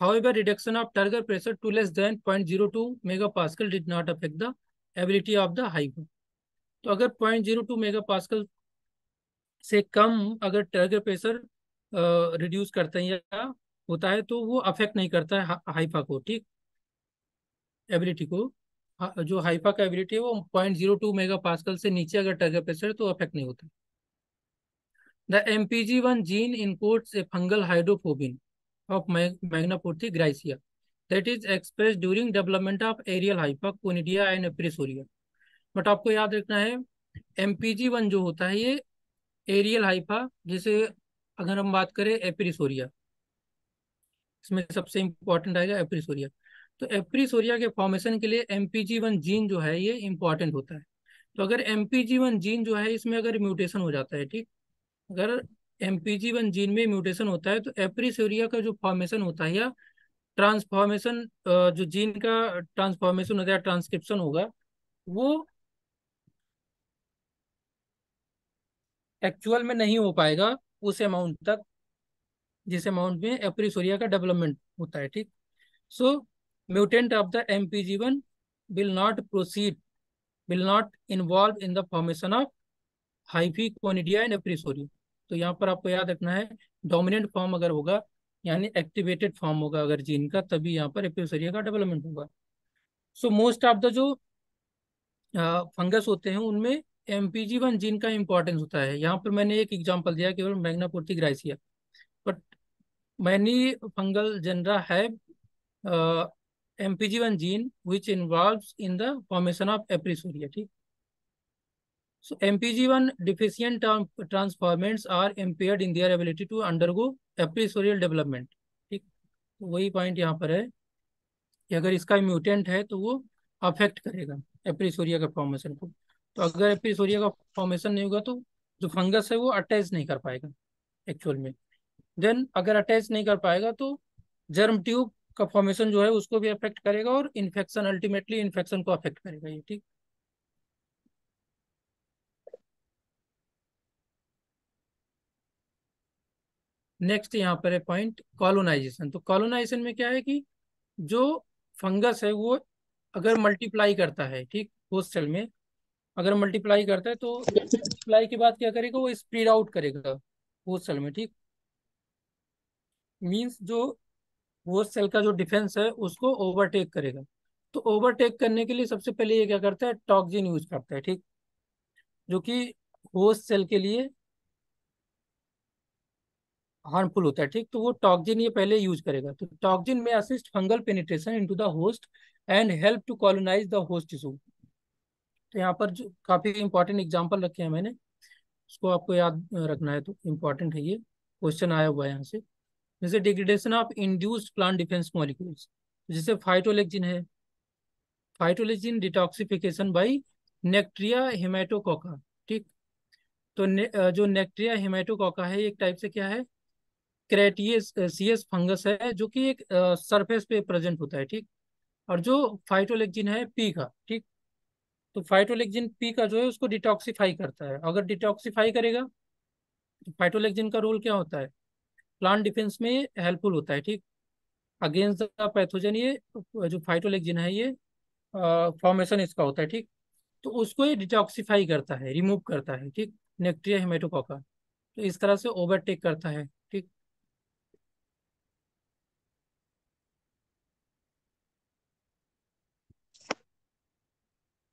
however reduction of turgor pressure to less than 0.02 megapascal did not affect the ability of the hypha। तो अगर 0.02 मेगापास्कल से कम अगर टर्गर प्रेशर रिड्यूस करते हैं या होता है तो वो अफेक्ट नहीं करता है हाइफा को। ठीक, एबिलिटी को, जो हाइफा का एबिलिटी है वो 0.02 मेगा से नीचे अगर टर्गर प्रेशर है तो अफेक्ट नहीं होता। The MPG1 gene encodes a fungal hydrophobin of Magnaporthe grisea that is express during development of aerial hyphae conidia and appressoria. But आपको याद रखना है MPG1 जो होता है ये एरियल हाइफा, जैसे अगर हम बात करें एप्रिसोरिया, इसमें सबसे इंपॉर्टेंट आएगा एप्रिसोरिया। तो एप्रिसोरिया के फॉर्मेशन के लिए MPG1 जीन जो है ये इंपॉर्टेंट होता है। तो अगर MPG1 जीन जो है इसमें अगर म्यूटेशन हो जाता है, ठीक, अगर MPG1 जीन में म्यूटेशन होता है तो एप्रिसोरिया का जो फॉर्मेशन होता है या ट्रांसफॉर्मेशन, जो जीन का ट्रांसफॉर्मेशन होता है, ट्रांसक्रिप्शन होगा, वो एक्चुअल में नहीं हो पाएगा उस अमाउंट तक जिस अमाउंट में एप्रिसोरिया का डेवलपमेंट होता है। ठीक, so mutant of the MPG1 will not proceed, will not involve in the formation of hyphae, conidia and एप्रिसोरिया। तो यहाँ पर आपको याद रखना है डोमिनेंट फॉर्म अगर होगा यानी एक्टिवेटेड फॉर्म होगा अगर जीन का, तभी यहाँ पर एप्रिसोरिया का डेवलपमेंट होगा। सो मोस्ट ऑफ द जो फंगस होते हैं उनमें MPG1 जीन का इंपॉर्टेंस होता है। यहाँ पर मैंने एक एग्जांपल दिया केवल मैग्नापोर्थी ग्राइसिया, बट मैनी फंगल जनरा है MPG1 gene which involves in the formation of एप्रिसोरिया। ठीक, so MPG1 deficient transformants are impaired in their ability to undergo appressorial development. ठीक, तो वही पॉइंट यहाँ पर है कि अगर इसका म्यूटेंट है तो वो अफेक्ट करेगा एप्रिसोरिया का फॉर्मेशन को। तो अगर एप्रिसोरिया का फॉर्मेशन नहीं होगा तो जो फंगस है वो अटैच नहीं कर पाएगा एक्चुअल में। देन अगर अटैच नहीं कर पाएगा तो जर्म ट्यूब का फॉर्मेशन जो है उसको भी अफेक्ट करेगा और इन्फेक्शन, अल्टीमेटली इन्फेक्शन को अफेक्ट करेगा ये। ठीक, नेक्स्ट यहाँ पर है पॉइंट कॉलोनाइजेशन। तो कॉलोनाइजेशन में क्या है कि जो फंगस है वो अगर मल्टीप्लाई करता है, ठीक, होस्ट सेल में अगर मल्टीप्लाई करता है तो मल्टीप्लाई के बाद क्या करेगा, वो स्प्रेड आउट करेगा होस्ट सेल में, ठीक। मींस जो होस्ट सेल का जो डिफेंस है उसको ओवरटेक करेगा। तो ओवरटेक करने के लिए सबसे पहले ये क्या करता है, टॉक्सिन यूज करता है, ठीक, जो कि होस्ट सेल के लिए हार्मफुल होता है, ठीक। तो वो टॉक्सिन ये पहले यूज करेगा। तो टॉक्सिन में assist fungal penetration into the host and help to colonize the host tissue. तो यहाँ पर जो काफी इंपॉर्टेंट एग्जांपल रखे हैं मैंने, उसको आपको याद रखना है, तो इम्पॉर्टेंट है ये, क्वेश्चन आया हुआ है यहाँ से। जैसे degradation of induced plant defence molecules, जैसे फाइटोलेक्जिन है, फाइटोलेक्जिन डिटॉक्सिफिकेशन बाय नेक्ट्रिया हेमाटोकोका, ठीक। तो जो नेक्ट्रिया हेमाटोकोका है, एक टाइप से क्या है, क्रेटियस सीएस फंगस है, जो कि एक सरफेस पे प्रेजेंट होता है, ठीक। और जो फाइटोलेक्जिन है पी का, ठीक। तो फाइटोलेक्जिन पी का जो है उसको डिटॉक्सिफाई करता है। अगर डिटॉक्सिफाई करेगा तो फाइटोलेक्जिन का रोल क्या होता है, प्लांट डिफेंस में हेल्पफुल होता है, ठीक, अगेंस्ट द पैथोजन। ये जो फाइटोलेक्जिन है ये फॉर्मेशन इसका होता है, ठीक। तो उसको ये डिटॉक्सिफाई करता है, रिमूव करता है, ठीक, नेक्ट्रिया हेमेटोकोका। तो इस तरह से ओवरटेक करता है, ठीक।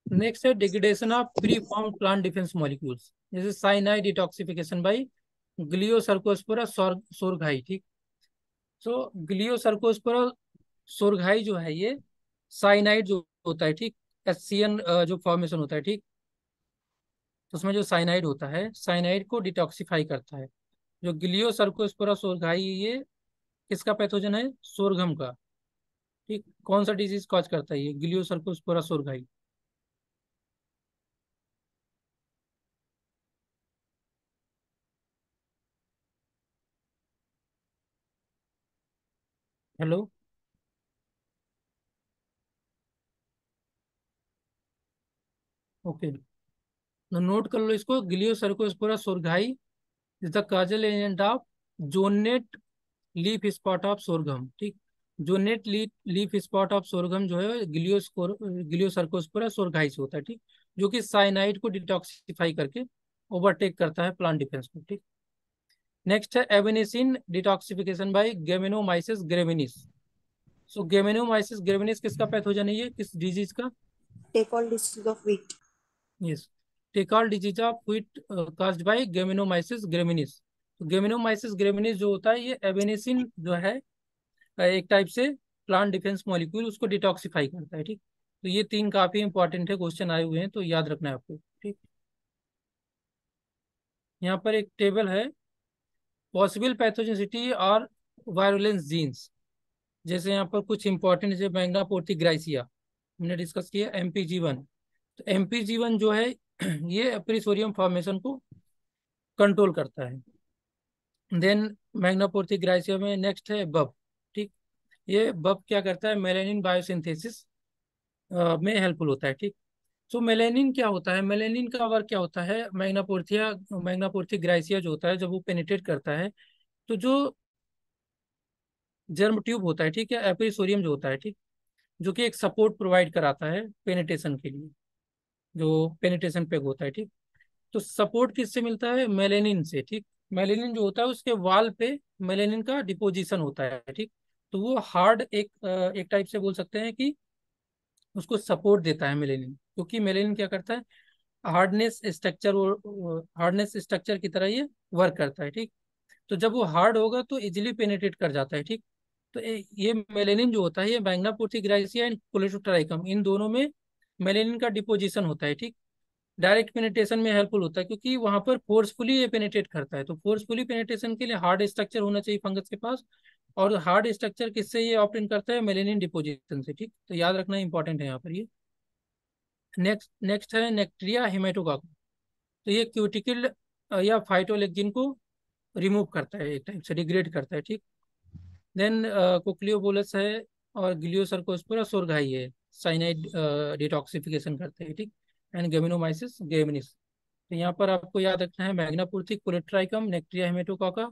नेक्स्ट है degradation of pre form plant defence molecules, जैसे साइनाइड डिटॉक्सिफिकेशन बाई ग्लियोसर्कोस्पोरा सोरघाई, ठीक। सो ग्लियोसर्कोस्पोरा सोरघाई जो है ये साइनाइड जो होता है, ठीक, HCN जो फॉर्मेशन होता है, ठीक। तो उसमें जो साइनाइड होता है, साइनाइड को डिटॉक्सिफाई करता है। जो ग्लियोसर्कोस्पोरा सोरघाई ये किसका पैथोजन है, सोरघम का, ठीक। कौन सा डिजीज कॉज करता है ये ग्लियोसर्कोस्पोरा सोरघाई। हेलो, ओके, तो नोट कर लो इसको, Gloeocercospora sorghi is the causal agent of zonate leaf spot of sorghum, ठीक। Zonate leaf spot of sorghum जो है ग्लियोसर्कोस्पोरा सोरघाई से होता है, ठीक, जो कि साइनाइड को डिटॉक्सिफाई करके ओवरटेक करता है प्लांट डिफेंस को, ठीक। नेक्स्ट है एवेनेसिन डिटॉक्सिफिकेशन बाय गेमिनोमाइसिस ग्रेविनिस। सो गेमिनोमाइसिस ग्रेविनिस किसका पैथोजन है, ये किस डिजीज का, Take all disease of wheat. Yes, take all disease of wheat caused by Gaeumannomyces graminis. तो गेमिनोमाइसिस ग्रेविनिस जो होता है ये एवेनेसिन जो है एक टाइप से प्लांट डिफेंस मॉलिक्यूल, उसको डिटॉक्सिफाई करता है, ठीक। तो ये तीन काफी इंपॉर्टेंट है, क्वेश्चन आए हुए हैं तो याद रखना है आपको, ठीक। यहाँ पर एक टेबल है, पॉसिबल पैथोजेनिसिटी और वायरुलेंस जीन्स। जैसे यहाँ पर कुछ इंपॉर्टेंट, जैसे मैग्नापोर्टी ग्राइसिया हमने डिस्कस किया, MPG1। तो MPG1 जो है ये एप्रिसोरियम फॉर्मेशन को कंट्रोल करता है। देन मैग्नापोर्टी ग्राइसिया में नेक्स्ट है बब, ठीक। ये बब क्या करता है, मेलानिन बायोसिंथेसिस में हेल्पफुल होता है, ठीक। सो मेलेनिन क्या होता है, मेलेनिन का वर्क क्या होता है, मैग्नापोर्थिया ग्राइसिया जो होता है जब वो पेनिट्रेट करता है तो जो जर्म ट्यूब होता है, ठीक है, एपिसोरियम जो होता है, ठीक, जो कि एक सपोर्ट प्रोवाइड कराता है पेनिट्रेशन के लिए, जो पेनिट्रेशन पेग होता है, ठीक। तो सपोर्ट किससे मिलता है, मेलेनिन से, ठीक। मेलेनिन जो होता है उसके वाल पे मेलेनिन का डिपोजिशन होता है, ठीक। तो वो हार्ड एक टाइप से बोल सकते हैं कि उसको सपोर्ट देता है मेलेनिन, क्योंकि मेलेनिन क्या करता है, हार्डनेस स्ट्रक्चर की तरह ये वर्क करता है, ठीक। तो जब वो हार्ड होगा तो इजिली पेनिट्रेट कर जाता है, ठीक। तो ये मेलेनिन जो होता है ये मैग्नापोर्टी ग्राइसिया एंड कोलेटोट्राइकम इन दोनों में मेलेनिन का डिपोजिशन होता है, ठीक। डायरेक्ट पेनिट्रेशन में हेल्पफुल होता है क्योंकि वहां पर फोर्सफुली ये पेनिट्रेट करता है। तो फोर्सफुली पेनिट्रेशन के लिए हार्ड स्ट्रक्चर होना चाहिए फंगस के पास, और हार्ड स्ट्रक्चर किससे ये ऑप्टेन करता है, मेलेनिन डिपोजिशन से, ठीक। तो याद रखना इंपॉर्टेंट है यहाँ पर ये। नेक्स्ट है नेक्ट्रिया हेमेटोकाका। तो ये क्यूटिकल या फाइटोलेक्जिन को रिमूव करता है, एक टाइप से डिग्रेड करता है, ठीक। देन कोक्लियोबोलस है और ग्लियोसर्कोस्पोरा सोरघाई है, साइनाइड डिटॉक्सिफिकेशन करते हैं, ठीक। And Gaeumannomyces graminis. तो यहाँ पर आपको याद रखना है Magnaporthe Colletotrichum Nectria Haematococca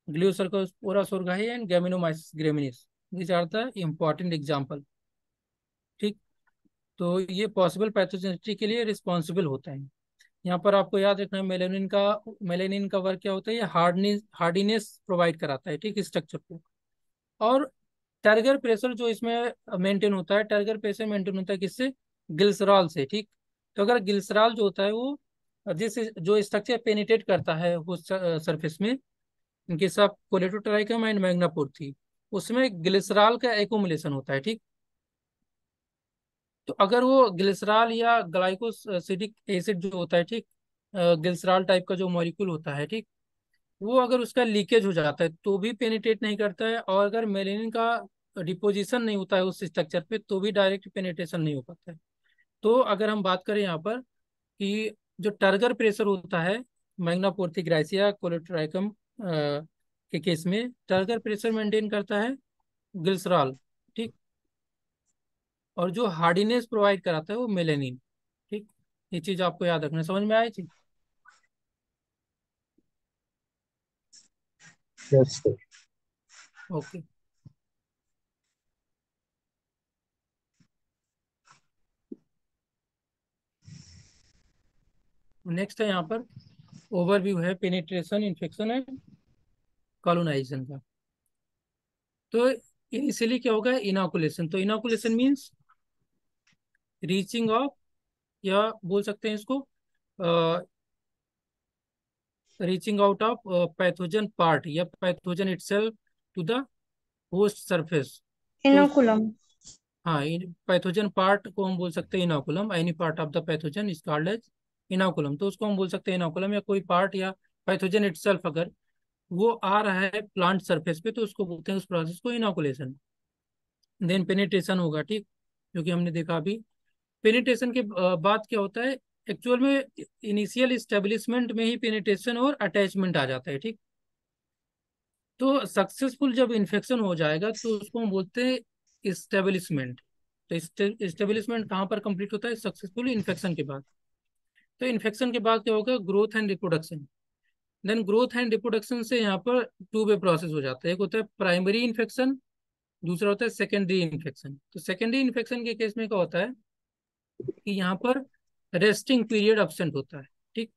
Gloeocercospora sorghi and Gaeumannomyces graminis, this are the important example. ठीक, तो ये पॉसिबल पैथोजेनिसिटी के लिए रिस्पॉन्सिबल होते हैं। यहाँ पर आपको याद रखना है मेलेनिन का वर्क क्या होता है, ये हार्डीनेस प्रोवाइड कराता है, ठीक, स्ट्रक्चर को। और टर्गर प्रेशर जो इसमें मेंटेन होता है, टर्गर प्रेशर मेंटेन होता है किससे, ग्लिसरॉल से। ठीक, तो अगर ग्लिसरॉल जो होता है वो जिस जो स्ट्रक्चर पेनिट्रेट करता है उस सरफेस में, इनके सब कोलेटोट्राइकम एंड मैग्नापोर उसमें ग्लिसरॉल का एक्युमुलेशन होता है। ठीक, तो अगर वो ग्लिसरॉल या ग्लाइकोसिडिक एसिड जो होता है, ठीक, ग्लिसरॉल टाइप का जो मॉलिक्यूल होता है, ठीक, वो अगर उसका लीकेज हो जाता है तो भी पेनिट्रेट नहीं करता है, और अगर मेलेनिन का डिपोजिशन नहीं होता है उस स्ट्रक्चर पे तो भी डायरेक्ट पेनिट्रेशन नहीं हो पाता है। तो अगर हम बात करें यहाँ पर कि जो टर्गर प्रेशर होता है मैग्नापोर्थिग्राइसिया कोलेटोट्राइकम के केस में, टर्गर प्रेशर मेंटेन करता है ग्लिसरॉल। ठीक, और जो हार्डीनेस प्रोवाइड कराता है वो मेलेनिन। ठीक, ये चीज आपको याद रखना, समझ में आई थी? Yes sir. ओके, नेक्स्ट है यहाँ पर ओवरव्यू है पेनिट्रेशन, इन्फेक्शन एंड कॉलोनाइजेशन का। तो इनिशियली क्या होगा, इनोकुलेशन। तो इनोकुलेशन मीन्स रीचिंग ऑफ, या बोल सकते हैं इसको reaching out of pathogen part या pathogen itself to the host surface. तो इनोकुलम। हाँ, पैथोजन पार्ट को हम बोल सकते हैं inoculum, any part of the pathogen is called as inoculum. तो उसको हम बोल सकते हैं इनोकुलम, या कोई पार्ट या पैथोजन इटसेल्फ अगर वो आ रहा है प्लांट सरफेस पे तो उसको बोलते हैं उस प्रोसेस को इनोकुलेशन। देन पेनिट्रेशन होगा, ठीक, जो कि हमने देखा अभी। पेनिट्रेशन के बाद क्या होता है, एक्चुअल में इनिशियल स्टेब्लिशमेंट में ही पेनिट्रेशन और अटैचमेंट आ जाता है। ठीक, तो सक्सेसफुल जब इन्फेक्शन हो जाएगा तो उसको हम बोलते हैं स्टेब्लिशमेंट। तो स्टेब्लिशमेंट कहाँ पर कंप्लीट होता है, सक्सेसफुल इन्फेक्शन के बाद। तो इन्फेक्शन के बाद क्या होगा, growth and reproduction. Then growth and reproduction से यहाँ पर टू वे प्रोसेस हो जाता है, एक होता है प्राइमरी इन्फेक्शन, दूसरा होता है सेकेंडरी इन्फेक्शन। तो सेकेंडरी इन्फेक्शन के केस में क्या होता है कि यहाँ पर रेस्टिंग पीरियड अब्सेंट होता है। ठीक,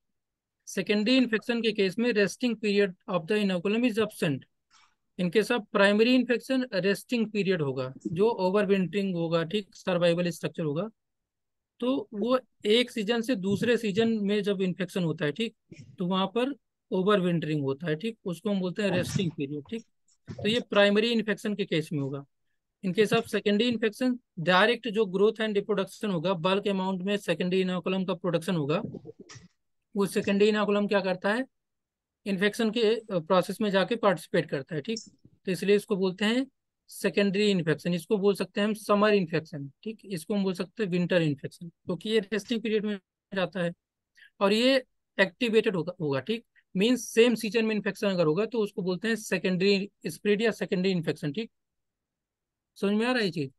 सेकेंडरी इन्फेक्शन के केस में resting period of the inoculum is absent. इनके सब प्राइमरी इन्फेक्शन रेस्टिंग पीरियड होगा, जो ओवर विंटरिंग होगा, ठीक, सर्वाइवल स्ट्रक्चर होगा। तो वो एक सीजन से दूसरे सीजन में जब इन्फेक्शन होता है, ठीक, तो वहां पर ओवर विंटरिंग होता है। ठीक, उसको हम बोलते हैं रेस्टिंग पीरियड। ठीक, तो ये प्राइमरी इन्फेक्शन के केस में होगा। इनके सब सेकेंडरी इन्फेक्शन, डायरेक्ट जो ग्रोथ एंड रिप्रोडक्शन होगा, बल्क अमाउंट में सेकेंडरी इनोकुलम का प्रोडक्शन होगा। वो सेकेंडरी इनोकुलम क्या करता है, इन्फेक्शन के प्रोसेस में जाके पार्टिसिपेट करता है। ठीक, तो इसलिए इसको बोलते हैं सेकेंडरी इन्फेक्शन। इसको बोल सकते हैं हम समर इन्फेक्शन। ठीक, इसको हम बोल सकते हैं विंटर इन्फेक्शन, क्योंकि ये रेस्टिंग पीरियड में जाता है और ये एक्टिवेटेड होगा। ठीक, मीन्स सेम सीजन में इन्फेक्शन अगर होगा तो उसको बोलते हैं सेकेंडरी स्प्रेड या सेकेंडरी इन्फेक्शन। ठीक, समझ में आ रहा है ये चीज?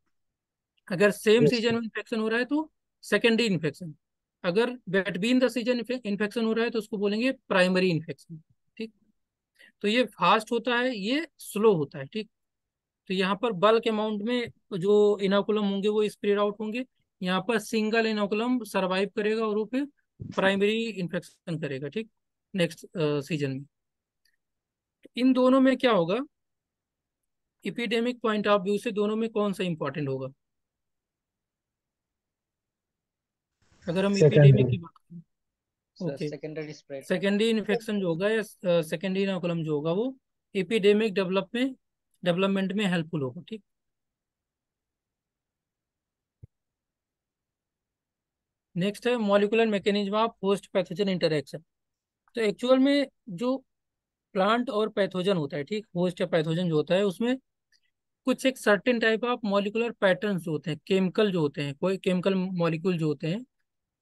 अगर सेम यस सीजन सर। में इन्फेक्शन हो रहा है तो सेकेंडरी इन्फेक्शन, अगर बिटवीन द सीजन इन्फेक्शन हो रहा है तो उसको बोलेंगे प्राइमरी इन्फेक्शन। ठीक, तो ये फास्ट होता है, ये स्लो होता है। ठीक, तो यहाँ पर बल्क अमाउंट में जो इनोकुलम होंगे वो स्प्रेड आउट होंगे, यहाँ पर सिंगल इनोकुलम सरवाइव करेगा और वो फिर प्राइमरी इन्फेक्शन करेगा। ठीक, नेक्स्ट सीजन में। इन दोनों में क्या होगा, इपिडेमिक पॉइंट ऑफ व्यू से दोनों में कौन सा इंपॉर्टेंट होगा, अगर हम इपिडेमिक सेकेंडरी। की बात करें? Okay, secondary spread. Secondary infection जो होगा या सेकेंडरी इनोकुलम जो होगा वो एपिडेमिक डेवलपमेंट में हेल्पफुल होगा। ठीक, नेक्स्ट है molecular mechanism of host pathogen interaction. तो एक्चुअल में जो प्लांट और पैथोजन होता है, ठीक, होस्ट या पैथोजन जो होता है उसमें कुछ एक certain type of molecular patterns जो होते हैं, केमिकल जो होते हैं, कोई केमिकल मॉलिक्यूल जो होते हैं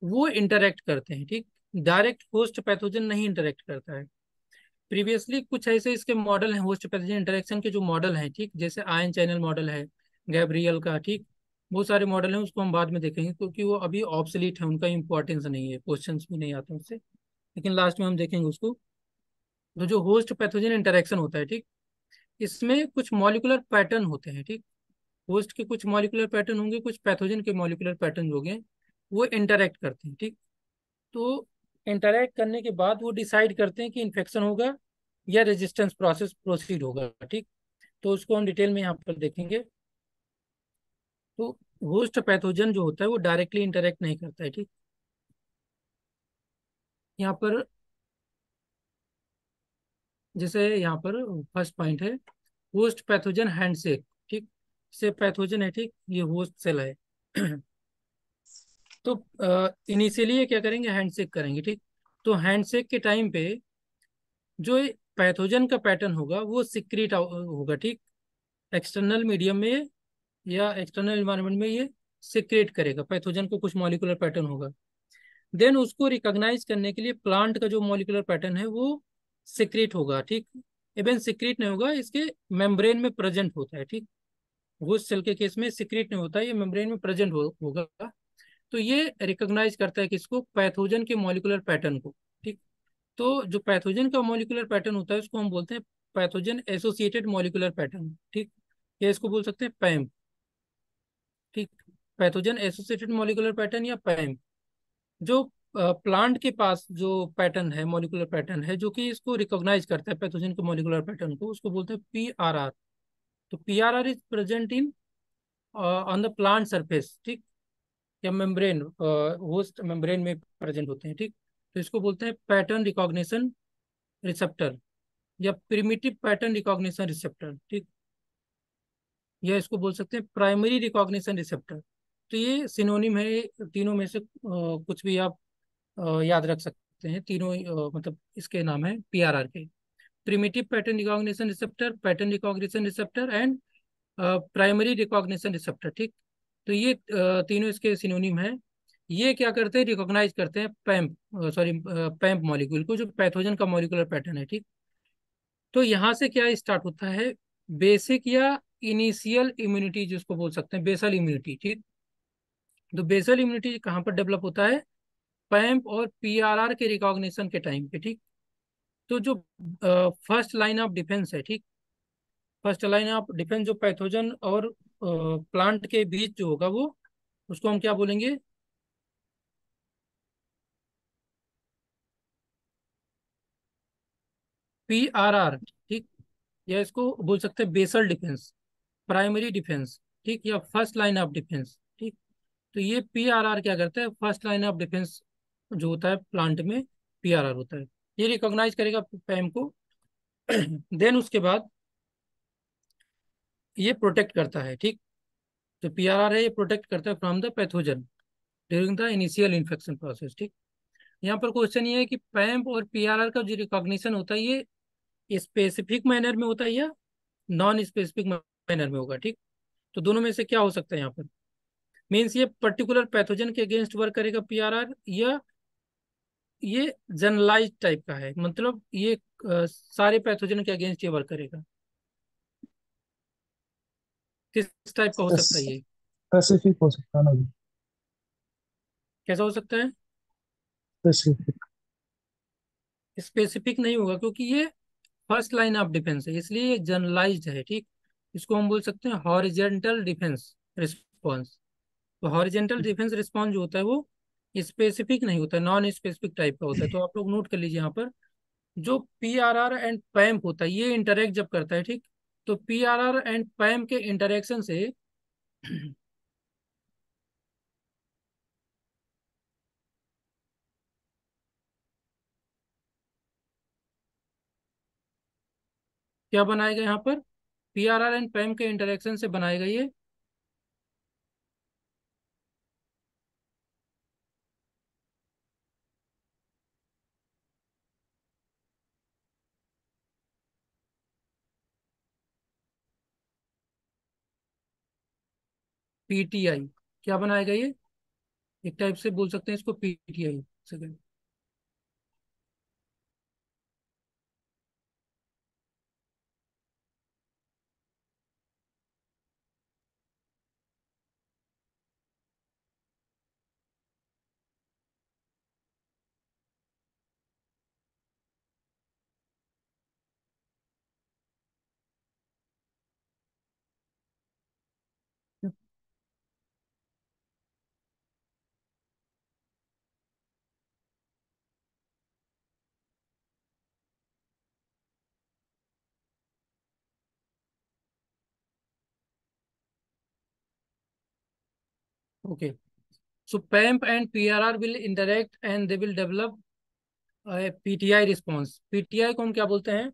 वो इंटरेक्ट करते हैं। ठीक, डायरेक्ट होस्ट पैथोजन नहीं इंटरेक्ट करता है। प्रीवियसली कुछ ऐसे इसके मॉडल हैं होस्ट पैथोजन इंटरेक्शन के, जो मॉडल हैं, ठीक, जैसे आयन चैनल मॉडल है गैब्रियल का। ठीक, बहुत सारे मॉडल हैं, उसको हम बाद में देखेंगे क्योंकि वो अभी ऑब्सलीट है, उनका इंपॉर्टेंस नहीं है, क्वेश्चंस भी नहीं आते उससे, लेकिन लास्ट में हम देखेंगे उसको। तो जो होस्ट पैथोजन इंटरेक्शन होता है, ठीक, इसमें कुछ मॉलिक्यूलर पैटर्न होते हैं, ठीक। होस्ट के कुछ मॉलिक्यूलर पैटर्न होंगे, कुछ पैथोजन के मॉलिक्यूलर पैटर्न होंगे, वो इंटरेक्ट करते हैं, ठीक। तो इंटरेक्ट करने के बाद वो डिसाइड करते हैं कि इन्फेक्शन होगा या रेजिस्टेंस प्रोसेस प्रोसीड होगा, ठीक। तो उसको हम डिटेल में यहाँ पर देखेंगे। तो होस्ट पैथोजन जो होता है वो डायरेक्टली इंटरेक्ट नहीं करता है, ठीक। यहाँ पर जैसे यहाँ पर फर्स्ट पॉइंट है होस्ट पैथोजन हैंडशेक, ठीक। से पैथोजन है, ठीक, ये होस्ट सेल है। तो इनिशियली ये क्या करेंगे, हैंडशेक करेंगे, ठीक। तो हैंडशेक के टाइम पे जो पैथोजन का पैटर्न होगा वो सिक्रीट होगा, ठीक। एक्सटर्नल मीडियम में या एक्सटर्नल इन्वायरमेंट में ये सिक्रेट करेगा, पैथोजन को कुछ मॉलिक्यूलर पैटर्न होगा। देन उसको रिकॉग्नाइज करने के लिए प्लांट का जो मॉलिक्यूलर पैटर्न है वो सिक्रेट होगा, ठीक। इवन सिक्रेट नहीं होगा, इसके मेम्ब्रेन में प्रेजेंट होता है, ठीक। घोस्ट सेल के केस में सिक्रेट नहीं होता है, ये मेम्ब्रेन में प्रेजेंट होगा। तो ये रिकॉग्नाइज करता है किसको, पैथोजन के मॉलिक्यूलर पैटर्न को, ठीक। तो जो पैथोजन का मॉलिक्यूलर पैटर्न होता है उसको हम बोलते हैं पैथोजन एसोसिएटेड मॉलिक्यूलर पैटर्न, ठीक। या इसको बोल सकते हैं पैम, ठीक। पैथोजन एसोसिएटेड मॉलिक्यूलर पैटर्न या पैम। जो प्लांट के पास जो पैटर्न है, मॉलिक्यूलर पैटर्न है जो कि इसको रिकॉग्नाइज करता है पैथोजन के मॉलिक्यूलर पैटर्न को, उसको बोलते हैं पीआरआर। तो PRR is present in on the plant surface, ठीक। या मेम्ब्रेन, होस्ट मेम्ब्रेन में प्रेजेंट होते हैं, ठीक। तो इसको बोलते हैं पैटर्न रिकॉग्निशन रिसेप्टर या प्रिमिटिव पैटर्न रिकॉग्निशन रिसेप्टर, ठीक। या इसको बोल सकते हैं प्राइमरी रिकॉग्निशन रिसेप्टर। तो ये सिनोनिम है, तीनों में से कुछ भी आप याद रख सकते हैं, तीनों मतलब इसके नाम है पीआरआर के। Primitive pattern recognition receptor, pattern recognition receptor and primary recognition receptor, ठीक। तो ये तीनों इसके सिनोनिम है। ये क्या करते हैं, रिकॉग्नाइज करते हैं पैम्प, सॉरी, पैम्प मॉलिक्यूल को, जो पैथोजन का मॉलिक्यूलर पैटर्न है, ठीक। तो यहाँ से क्या स्टार्ट होता है, बेसिक या इनिशियल इम्यूनिटी जिसको बोल सकते हैं, बेसल इम्यूनिटी, ठीक। तो बेसल इम्यूनिटी कहाँ पर डेवलप होता है, पैम्प और पीआरआर के रिकॉग्निशन के टाइम पे, ठीक। तो जो फर्स्ट लाइन ऑफ डिफेंस है, ठीक, फर्स्ट लाइन ऑफ डिफेंस जो पैथोजन और प्लांट के बीच जो होगा वो, उसको हम क्या बोलेंगे, पीआरआर, ठीक। या इसको बोल सकते हैं बेसल डिफेंस, प्राइमरी डिफेंस, ठीक, या फर्स्ट लाइन ऑफ डिफेंस, ठीक। तो ये पीआरआर क्या करता है, फर्स्ट लाइन ऑफ डिफेंस जो होता है प्लांट में, पीआरआर होता है। ये रिकॉग्नाइज करेगा पैम को। देन उसके बाद ये प्रोटेक्ट करता है, ठीक। जो पीआरआर है ये प्रोटेक्ट करता है from the pathogen during the initial infection process, ठीक। यहाँ पर क्वेश्चन ये है कि पैम्प और पीआरआर का जो रिकॉग्निशन होता है ये स्पेसिफिक मैनर में होता है या नॉन स्पेसिफिक मैनर में होगा, ठीक। तो दोनों में से क्या हो सकता है यहाँ पर, मीन्स ये पर्टिकुलर पैथोजन के अगेंस्ट वर्क करेगा पीआरआर, या ये जनरलाइज टाइप का है, मतलब ये सारे पैथोजन के अगेंस्ट ये वर्क करेगा, किस टाइप का हो सकता है ये, स्पेसिफिक हो सकता है ना। कैसा हो सकता है, स्पेसिफिक। स्पेसिफिक नहीं होगा क्योंकि ये फर्स्ट लाइन ऑफ डिफेंस है, इसलिए ये जनरलाइज्ड है, ठीक। इसको हम बोल सकते हैं हॉरिजेंटल डिफेंस रिस्पॉन्स। तो हॉरिजेंटल डिफेंस रिस्पॉन्स जो होता है वो स्पेसिफिक नहीं होता है, नॉन स्पेसिफिक टाइप का होता है। तो आप लोग नोट कर लीजिए यहाँ पर, जो पीआरआर एंड पैम्प होता है ये इंटरेक्ट जब करता है, ठीक। तो पीआरआर एंड पैम्प के इंटरेक्शन से क्या बनाएगा यहाँ पर, पीआरआर एंड पैम्प के इंटरेक्शन से बनाएगा ये पीटीआई। क्या बनाएगा ये, एक टाइप से बोल सकते हैं इसको PTI. Second, Okay. So PAMP and PRR will interact and they will develop a PTI response. PTI को हम क्या बोलते हैं?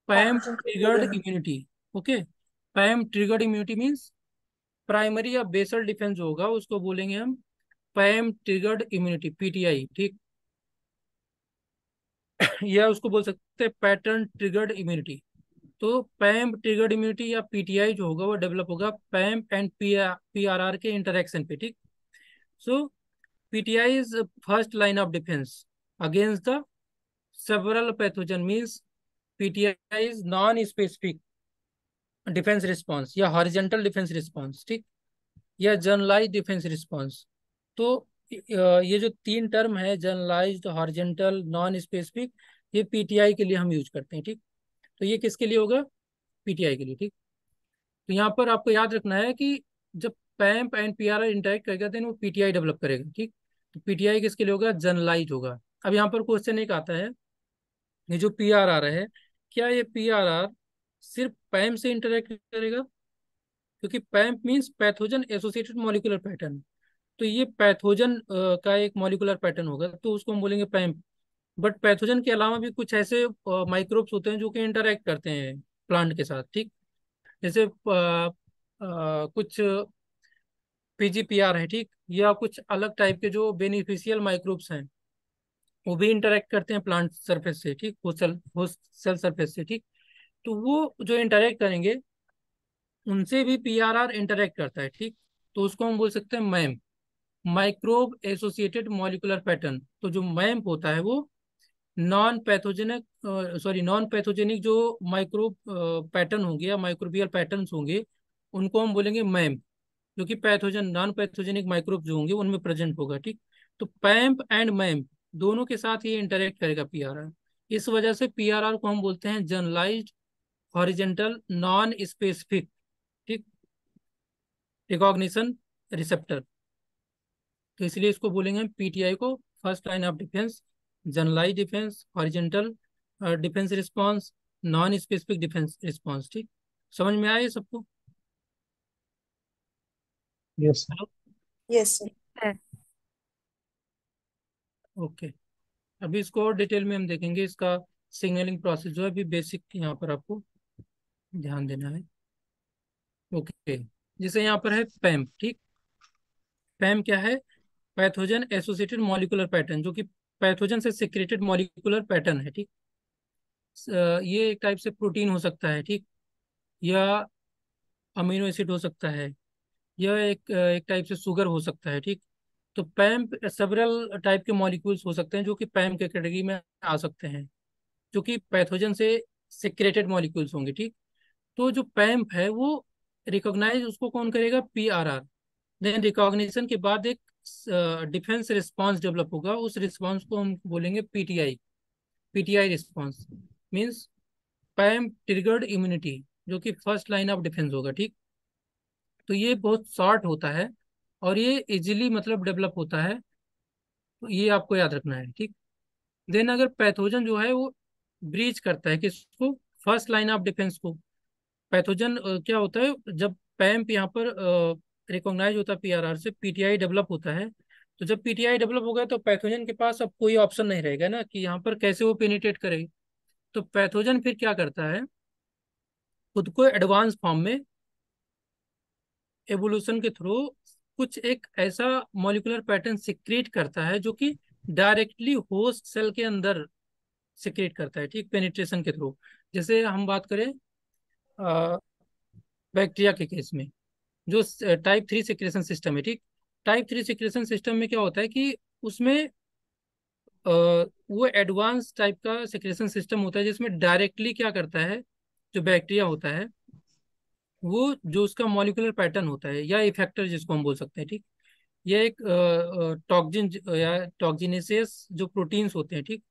PAMP Pathogen triggered triggered immunity. Okay. PAMP triggered immunity means primary या बेसल डिफेंस जो होगा उसको बोलेंगे हम पैम ट्रिगर्ड इम्यूनिटी, पीटीआई, ठीक। या उसको बोल सकते हैं पैटर्न ट्रिगर्ड इम्यूनिटी। तो पैम ट्रिगर्ड इम्यूनिटी या पीटीआई जो होगा वो डेवलप होगा पैम एंड पीआरआर के इंटरेक्शन पे, ठीक। So PTI is first line of defence against the several pathogen, means PTI is non specific defence response या हॉरिजेंटल डिफेंस रिस्पॉन्स, ठीक, या जनरलाइज डिफेंस रिस्पॉन्स। तो ये जो तीन टर्म है, जनरलाइज्ड, हॉरिजेंटल, नॉन स्पेसिफिक, ये पीटीआई के लिए हम यूज करते हैं, ठीक। तो ये किसके लिए होगा? पीटीआई के लिए, ठीक। तो यहाँ पर आपको याद रखना है कि जब पैम्प एंड पीआरआर इंटरेक्ट करेगा देन वो पीटीआई डेवलप करेगा, ठीक। तो पीटीआई किसके लिए होगा? जनरलाइज होगा। अब यहाँ पर क्वेश्चन एक आता है, ये जो पीआरआर है, क्या ये पीआरआर सिर्फ पैम्प से इंटरेक्ट करेगा? क्योंकि पैम्प means pathogen associated molecular pattern, तो ये पैथोजन का एक मॉलिक्यूलर पैटर्न होगा, तो उसको हम बोलेंगे पैम्प। बट पैथोजन के अलावा भी कुछ ऐसे माइक्रोब्स होते हैं जो कि इंटरेक्ट करते हैं प्लांट के साथ, ठीक। जैसे कुछ पीजीपीआर है, ठीक, या कुछ अलग टाइप के जो बेनिफिशियल माइक्रोब्स हैं वो भी इंटरेक्ट करते हैं प्लांट सरफेस से, ठीक, वो सेल सरफेस से, ठीक। तो वो जो इंटरेक्ट करेंगे उनसे भी पीआरआर इंटरेक्ट करता है, ठीक। तो उसको हम बोल सकते हैं ma'am, microbe associated molecular pattern. तो जो मैम्प होता है वो नॉन पैथोजेनिक जो माइक्रोब पैटर्न होंगे या माइक्रोबियल पैटर्न्स होंगे उनको हम बोलेंगे मैम्प, जो कि पैथोजन नॉन पैथोजेनिक माइक्रोब जो होंगे उनमें प्रेजेंट होगा, ठीक। तो पैम्प एंड मैम्प दोनों के साथ ये इंटरेक्ट करेगा पीआरआर। इस वजह से पीआरआर को हम बोलते हैं जनरलाइज्ड हॉरिजेंटल नॉन स्पेसिफिक, ठीक, रिकॉग्निशन रिसेप्टर। तो इसलिए इसको बोलेंगे हम पीटीआई को first line of defence, generalize defence, horizontal defence response, non specific defence response, ठीक। समझ में आया ये सबको? Yes hello. Yes, sir. Sir. Okay. अभी इसको और डिटेल में हम देखेंगे, इसका सिग्नलिंग प्रोसेस जो है अभी बेसिक यहाँ पर आपको ध्यान देना है। ओके, जैसे यहाँ पर है पैम, ठीक। पैम क्या है? पैथोजन एसोसिएटेड मॉलिक्यूलर पैटर्न, जो कि पैथोजन से सिक्रेटेड मॉलिक्यूलर पैटर्न है, ठीक। ये एक टाइप से प्रोटीन हो सकता है, ठीक, या अमीनो एसिड हो सकता है, या एक टाइप से शुगर हो सकता है, ठीक। तो पैम सेवरल टाइप के मॉलिक्यूल्स हो सकते हैं जो कि पैम के कैटेगरी में आ सकते हैं, जो कि पैथोजन से सिक्रेटेड मॉलिक्यूल्स होंगे, ठीक। तो जो पैम्प है वो रिकॉग्नाइज उसको कौन करेगा? पीआरआर। देन रिकॉग्निशन के बाद एक डिफेंस रिस्पांस डेवलप होगा, उस रिस्पांस को हम बोलेंगे PTI. PTI response means पैम triggered immunity, जो कि फर्स्ट लाइन ऑफ डिफेंस होगा, ठीक। तो ये बहुत शॉर्ट होता है और ये इजीली मतलब डेवलप होता है, तो ये आपको याद रखना है, ठीक। देन अगर पैथोजन जो है वो ब्रीच करता है किसको? फर्स्ट लाइन ऑफ डिफेंस को। पैथोजन क्या होता है, जब पैम्प यहाँ पर रिकॉग्नाइज होता है पीआरआर से, पीटीआई डेवलप होता है। तो जब पीटीआई डेवलप हो गया तो पैथोजन के पास अब कोई ऑप्शन नहीं रहेगा ना कि यहाँ पर कैसे वो पेनिट्रेट करेगी। तो पैथोजन फिर क्या करता है, खुद को एडवांस फॉर्म में एवोल्यूशन के थ्रू कुछ एक ऐसा मॉलिक्यूलर पैटर्न सिक्रिएट करता है जो कि डायरेक्टली होस्ट सेल के अंदर सिक्रिएट करता है, ठीक, पेनिट्रेशन के थ्रू। जैसे हम बात करें बैक्टीरिया के केस में, जो टाइप 3 सिक्रेशन सिस्टम है, ठीक। टाइप 3 सिक्रेशन सिस्टम में क्या होता है कि उसमें वो एडवांस टाइप का सिक्रेशन सिस्टम होता है जिसमें डायरेक्टली क्या करता है, जो बैक्टीरिया होता है वो जो उसका मॉलिक्यूलर पैटर्न होता है या इफेक्टर जिसको हम बोल सकते हैं, ठीक, यह एक टॉक्जिन या टॉक्जिनेसियस जो प्रोटीन्स होते हैं, ठीक,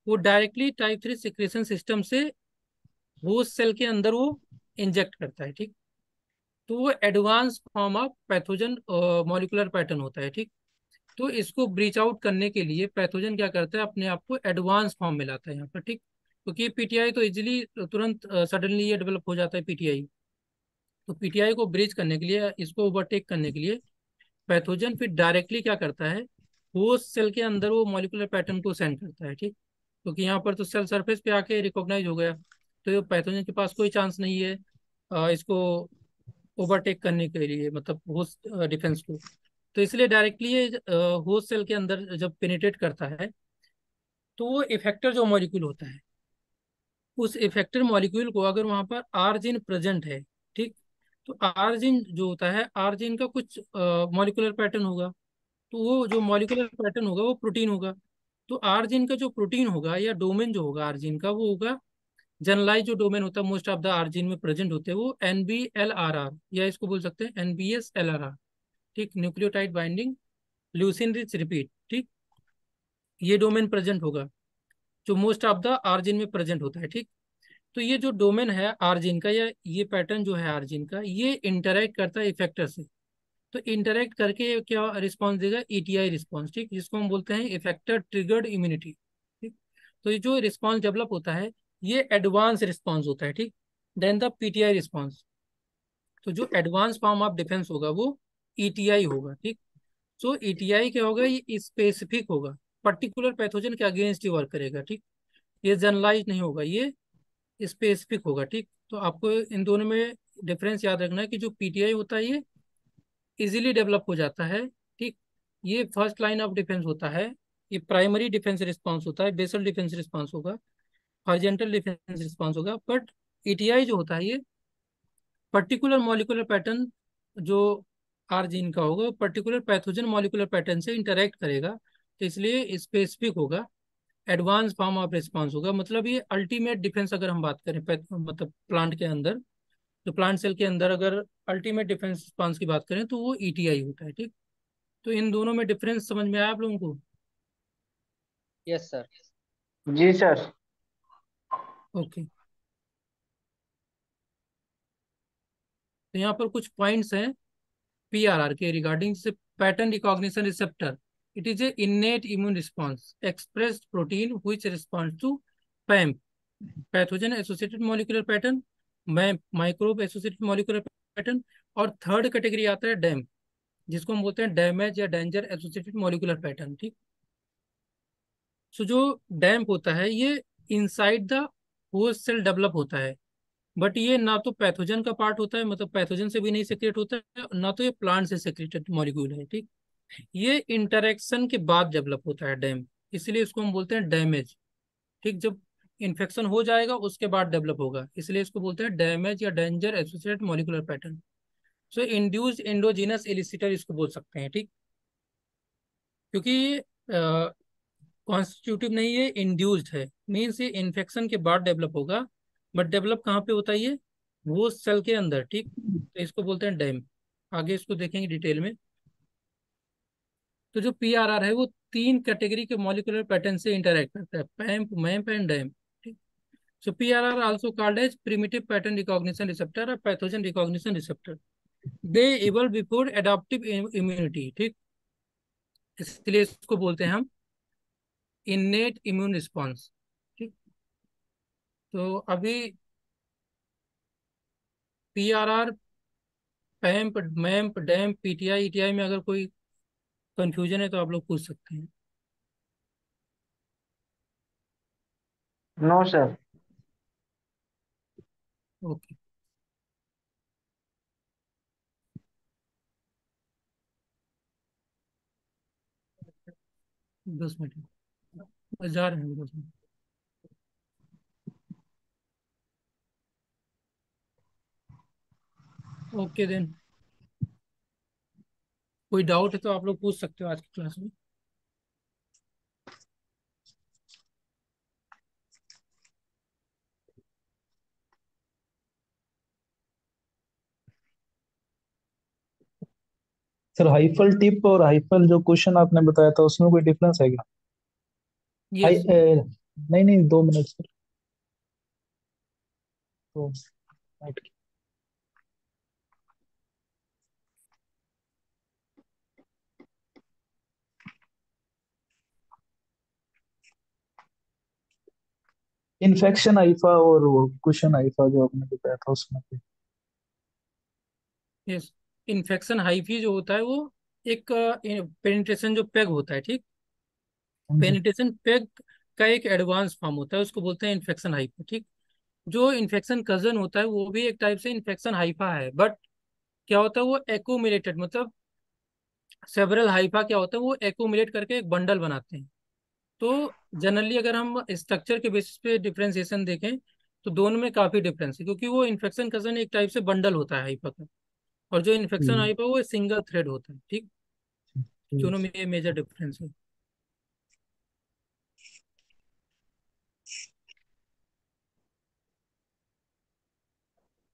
वो डायरेक्टली टाइप 3 सिक्रेशन सिस्टम से होस्ट सेल के अंदर वो इंजेक्ट करता है, ठीक। तो वो advance form of pathogen molecular pattern होता है, ठीक। तो इसको ब्रीच आउट करने के लिए पैथोजन क्या करता है, अपने आप को एडवांस फॉर्म में लाता है यहाँ पर, ठीक। क्योंकि पीटीआई तो इजीली तुरंत सडनली ये डेवलप हो जाता है पीटीआई। तो पीटीआई को ब्रीच करने के लिए, इसको ओवरटेक करने के लिए, पैथोजन फिर डायरेक्टली क्या करता है, होस्ट सेल के अंदर वो मॉलिक्यूलर पैटर्न को सेंड करता है, ठीक। क्योंकि यहाँ पर तो सेल सरफेस पे आके रिकॉग्नाइज हो गया, तो ये पैथोजन के पास कोई चांस नहीं है इसको ओवरटेक करने के लिए, मतलब होस्ट डिफेंस को। तो इसलिए डायरेक्टली ये होस्ट सेल के अंदर जब पेनिट्रेट करता है, तो वो इफेक्टर जो मॉलिक्यूल होता है, उस इफेक्टर मॉलिक्यूल को अगर वहां पर आर जीन प्रेजेंट है, ठीक, तो आर जीन जो होता है, आर जीन का कुछ मॉलिक्यूलर पैटर्न होगा, तो वो जो मॉलिक्यूलर पैटर्न होगा वो प्रोटीन होगा। तो आर जीन का जो प्रोटीन होगा या डोमेन जो होगा आर जीन का, वो होगा जनरलाइज जो डोमेन होता है most of the R gene में प्रेजेंट होते हैं, वो NBLRR, या इसको बोल सकते हैं NBSLRR, ठीक, nucleotide binding leucine rich repeat, ठीक। ये डोमेन प्रेजेंट होगा जो मोस्ट ऑफ द आर्जिन में प्रेजेंट होता है, ठीक। तो ये जो डोमेन है आर्जिन का, या ये पैटर्न जो है आर्जिन का, ये इंटरेक्ट करता है इफेक्टर से। तो इंटरेक्ट करके क्या रिस्पॉन्स देगा, ETI रिस्पॉन्स, ठीक, जिसको हम बोलते हैं इफेक्टर ट्रिगर्ड इम्यूनिटी, ठीक। तो ये जो रिस्पॉन्स डेवलप होता है, ये एडवांस रिस्पॉन्स होता है, ठीक। देन द PTI रिस्पॉन्स, तो जो एडवांस फॉर्म ऑफ डिफेंस होगा वो ETI होगा, ठीक। सो ETI क्या होगा, ये स्पेसिफिक होगा, पर्टिकुलर पैथोजन के अगेंस्ट ही वर्क करेगा, ठीक। ये जनरलाइज नहीं होगा, ये स्पेसिफिक होगा, ठीक। तो आपको इन दोनों में डिफरेंस याद रखना है कि जो PTI होता है ये इजीली डेवलप हो जाता है, ठीक। ये फर्स्ट लाइन ऑफ डिफेंस होता है, ये प्राइमरी डिफेंस रिस्पांस होता है, बेसल डिफेंस रिस्पांस होगा, हॉरिजॉन्टल डिफेंस रिस्पांस होगा। बट ETI जो होता है ये पर्टिकुलर मॉलिक्यूलर पैटर्न जो आर जीन का होगा, पर्टिकुलर पैथोजन मॉलिक्यूलर पैटर्न से इंटरेक्ट करेगा, तो इसलिए स्पेसिफिक होगा, एडवांस फॉर्म ऑफ रिस्पांस होगा। मतलब ये अल्टीमेट डिफेंस अगर हम बात करें मतलब प्लांट के अंदर, जो प्लांट सेल के अंदर अगर अल्टीमेट डिफेंस रिस्पांस की बात करें तो वो ETI होता है, ठीक। तो इन दोनों में डिफरेंस समझ में आया आप लोगों को? Yes sir. जी सर। ओके। तो यहाँ पर कुछ पॉइंट्स हैं PRR के रिगार्डिंग, जैसे pattern recognition receptor, it is a innate immune response expressed protein which respond to PAMP, pathogen associated molecular pattern, microbe associated molecular pattern, और थर्ड कैटेगरी आता है डैम, जिसको हम बोलते हैं डैमेज या डेंजर एसोसिएटेड मॉलिक्यूलर पैटर्न, ठीक। सो जो डैम्प होता है ये inside the host cell develop होता है, बट ये ना तो पैथोजन का पार्ट होता है, मतलब पैथोजन से भी नहीं सेक्रेट होता है, ना तो ये प्लांट से सेक्रेटेड मॉलिक्यूल है, ठीक। ये इंटरेक्शन के बाद डेवलप होता है डैम्प, इसलिए इसको हम बोलते हैं डैमेज, ठीक। जब इन्फेक्शन हो जाएगा उसके बाद डेवलप होगा, इसलिए इसको बोलते हैं डैमेज या danger associated molecular pattern. So induced endogenous एलिसिटर इसको बोल सकते हैं, ठीक। क्योंकि ये कॉन्स्टिट्यूटिव नहीं है, इंड्यूस्ड है, मीन्स ये इन्फेक्शन के बाद डेवलप होगा, बट डेवलप कहाँ पे होता है ये, वो सेल के अंदर, ठीक। तो इसको बोलते हैं डैम, आगे इसको देखेंगे डिटेल में। तो जो PRR है वो तीन कैटेगरी के मॉलिक्यूलर पैटर्न से इंटरेक्ट करता है, पैम्प, मैम्प एंड डैम, ठीक। So PRR also called as primitive pattern recognition receptor और pathogen recognition receptor, they evolve before adaptive immunity, ठीक। इसलिए इसको बोलते हैं हम इन्नेट इम्यून रिस्पॉन्स, ठीक। तो अभी PRR, पैम्प, मैम्प, डैम्प, PTI, ETI में अगर कोई कंफ्यूजन है तो आप लोग पूछ सकते हैं। No sir. ओके, 10 मिनट बस जा रहे हैं, 10 मिनट। ओके देन, कोई डाउट है तो आप लोग पूछ सकते हो आज की क्लास में। सर हाइफल टिप और हाइफल जो क्वेश्चन आपने बताया था उसमें कोई डिफरेंस है क्या? यस। नहीं नहीं, 2 मिनट सर। तो इन्फेक्शन हाइफा और वो क्वेश्चन हाइफा जो आपने बताया था उसमें यस, इन्फेक्शन हाइफी जो होता है वो एक पेनिट्रेशन जो पेग होता है, ठीक, हाँ जी। पेनिट्रेशन पेग का एक एडवांस फॉर्म होता है, उसको बोलते हैं इन्फेक्शन हाइफा, ठीक। जो इन्फेक्शन कजन होता है वो भी एक टाइप से इन्फेक्शन हाइफा है, बट क्या होता है वो एकोमिलेटेड, मतलब सेवरल हाइफा क्या होता है वो एकोमिलेट करके एक बंडल बनाते हैं। तो जनरली अगर हम स्ट्रक्चर के बेसिस पे डिफरेंशिएशन देखें तो दोनों में काफी डिफरेंस है, क्योंकि वो इन्फेक्शन कजन एक टाइप से बंडल होता है हाइफा का, और जो इन्फेक्शन हम्म, हाइफा वो सिंगल थ्रेड होता है, ठीक। ठीक। दोनों में ये मेजर डिफरेंस है।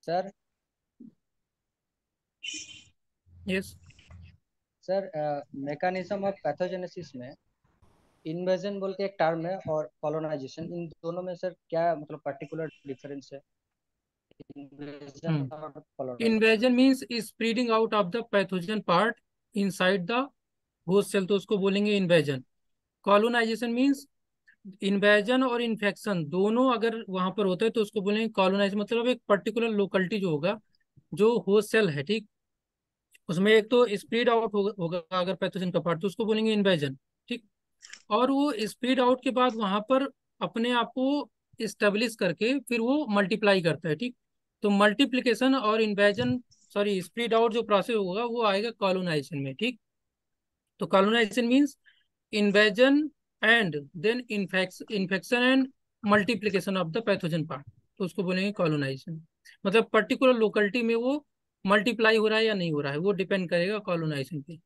Sir yes. Sir mechanism of pathogenesis में इन्वेजन बोल के एक टर्म है और कॉलोनाइजेशन, इन दोनों में सर क्या मतलब पर्टिकुलर डिफरेंस है, इन्वेजन हम्म और colonization? Invasion means spreading out of the pathogen part inside the host cell, तो उसको बोलेंगे इन्वेजन। कॉलोनाइजेशन मीन्स इन्वेजन और इन्फेक्शन दोनों अगर वहां पर होते हैं तो उसको बोलेंगे कॉलोनाइज, मतलब एक पर्टिकुलर लोकेलिटी जो होगा, जो होस्ट सेल है, ठीक, उसमें एक तो स्प्रेड आउट होगा अगर पैथोजन का पार्ट, तो उसको बोलेंगे इन्वेजन, ठीक। और वो स्प्रेड आउट के बाद वहां पर अपने आप को इस्टेब्लिश करके फिर वो मल्टीप्लाई करता है, ठीक। तो मल्टीप्लिकेशन और इन्वेजन, सॉरी, स्प्रेड आउट जो प्रोसेस होगा वो आएगा कॉलोनाइजेशन में, ठीक। तो colonization means invasion and then infection and multiplication of the pathogen part, तो उसको बोलेंगे कॉलोनाइजेशन। मतलब पर्टिकुलर लोकेलिटी में वो मल्टीप्लाई हो रहा है या नहीं हो रहा है वो डिपेंड करेगा कॉलोनाइजेशन पे।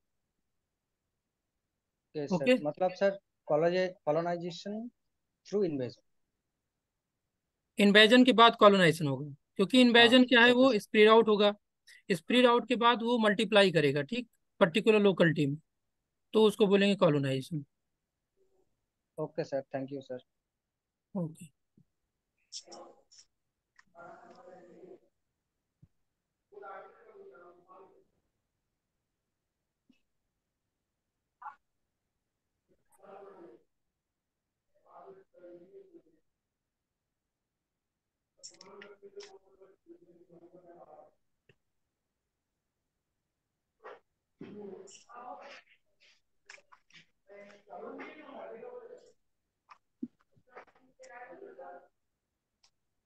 Yes sir, okay. मतलब sir colonisation through invasion. Invasion के बाद कॉलोनाइजेशन होगा, क्योंकि हाँ, इन्वेजन क्या है ओके वो सर। स्प्रेड आउट होगा, स्प्रेड आउट के बाद वो मल्टीप्लाई करेगा, ठीक, पर्टिकुलर लोकेलिटी में, तो उसको बोलेंगे colonization. Okay sir, thank you sir. Okay.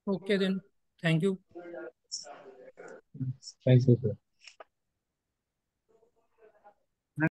Okay then, thank you. Thank you sir.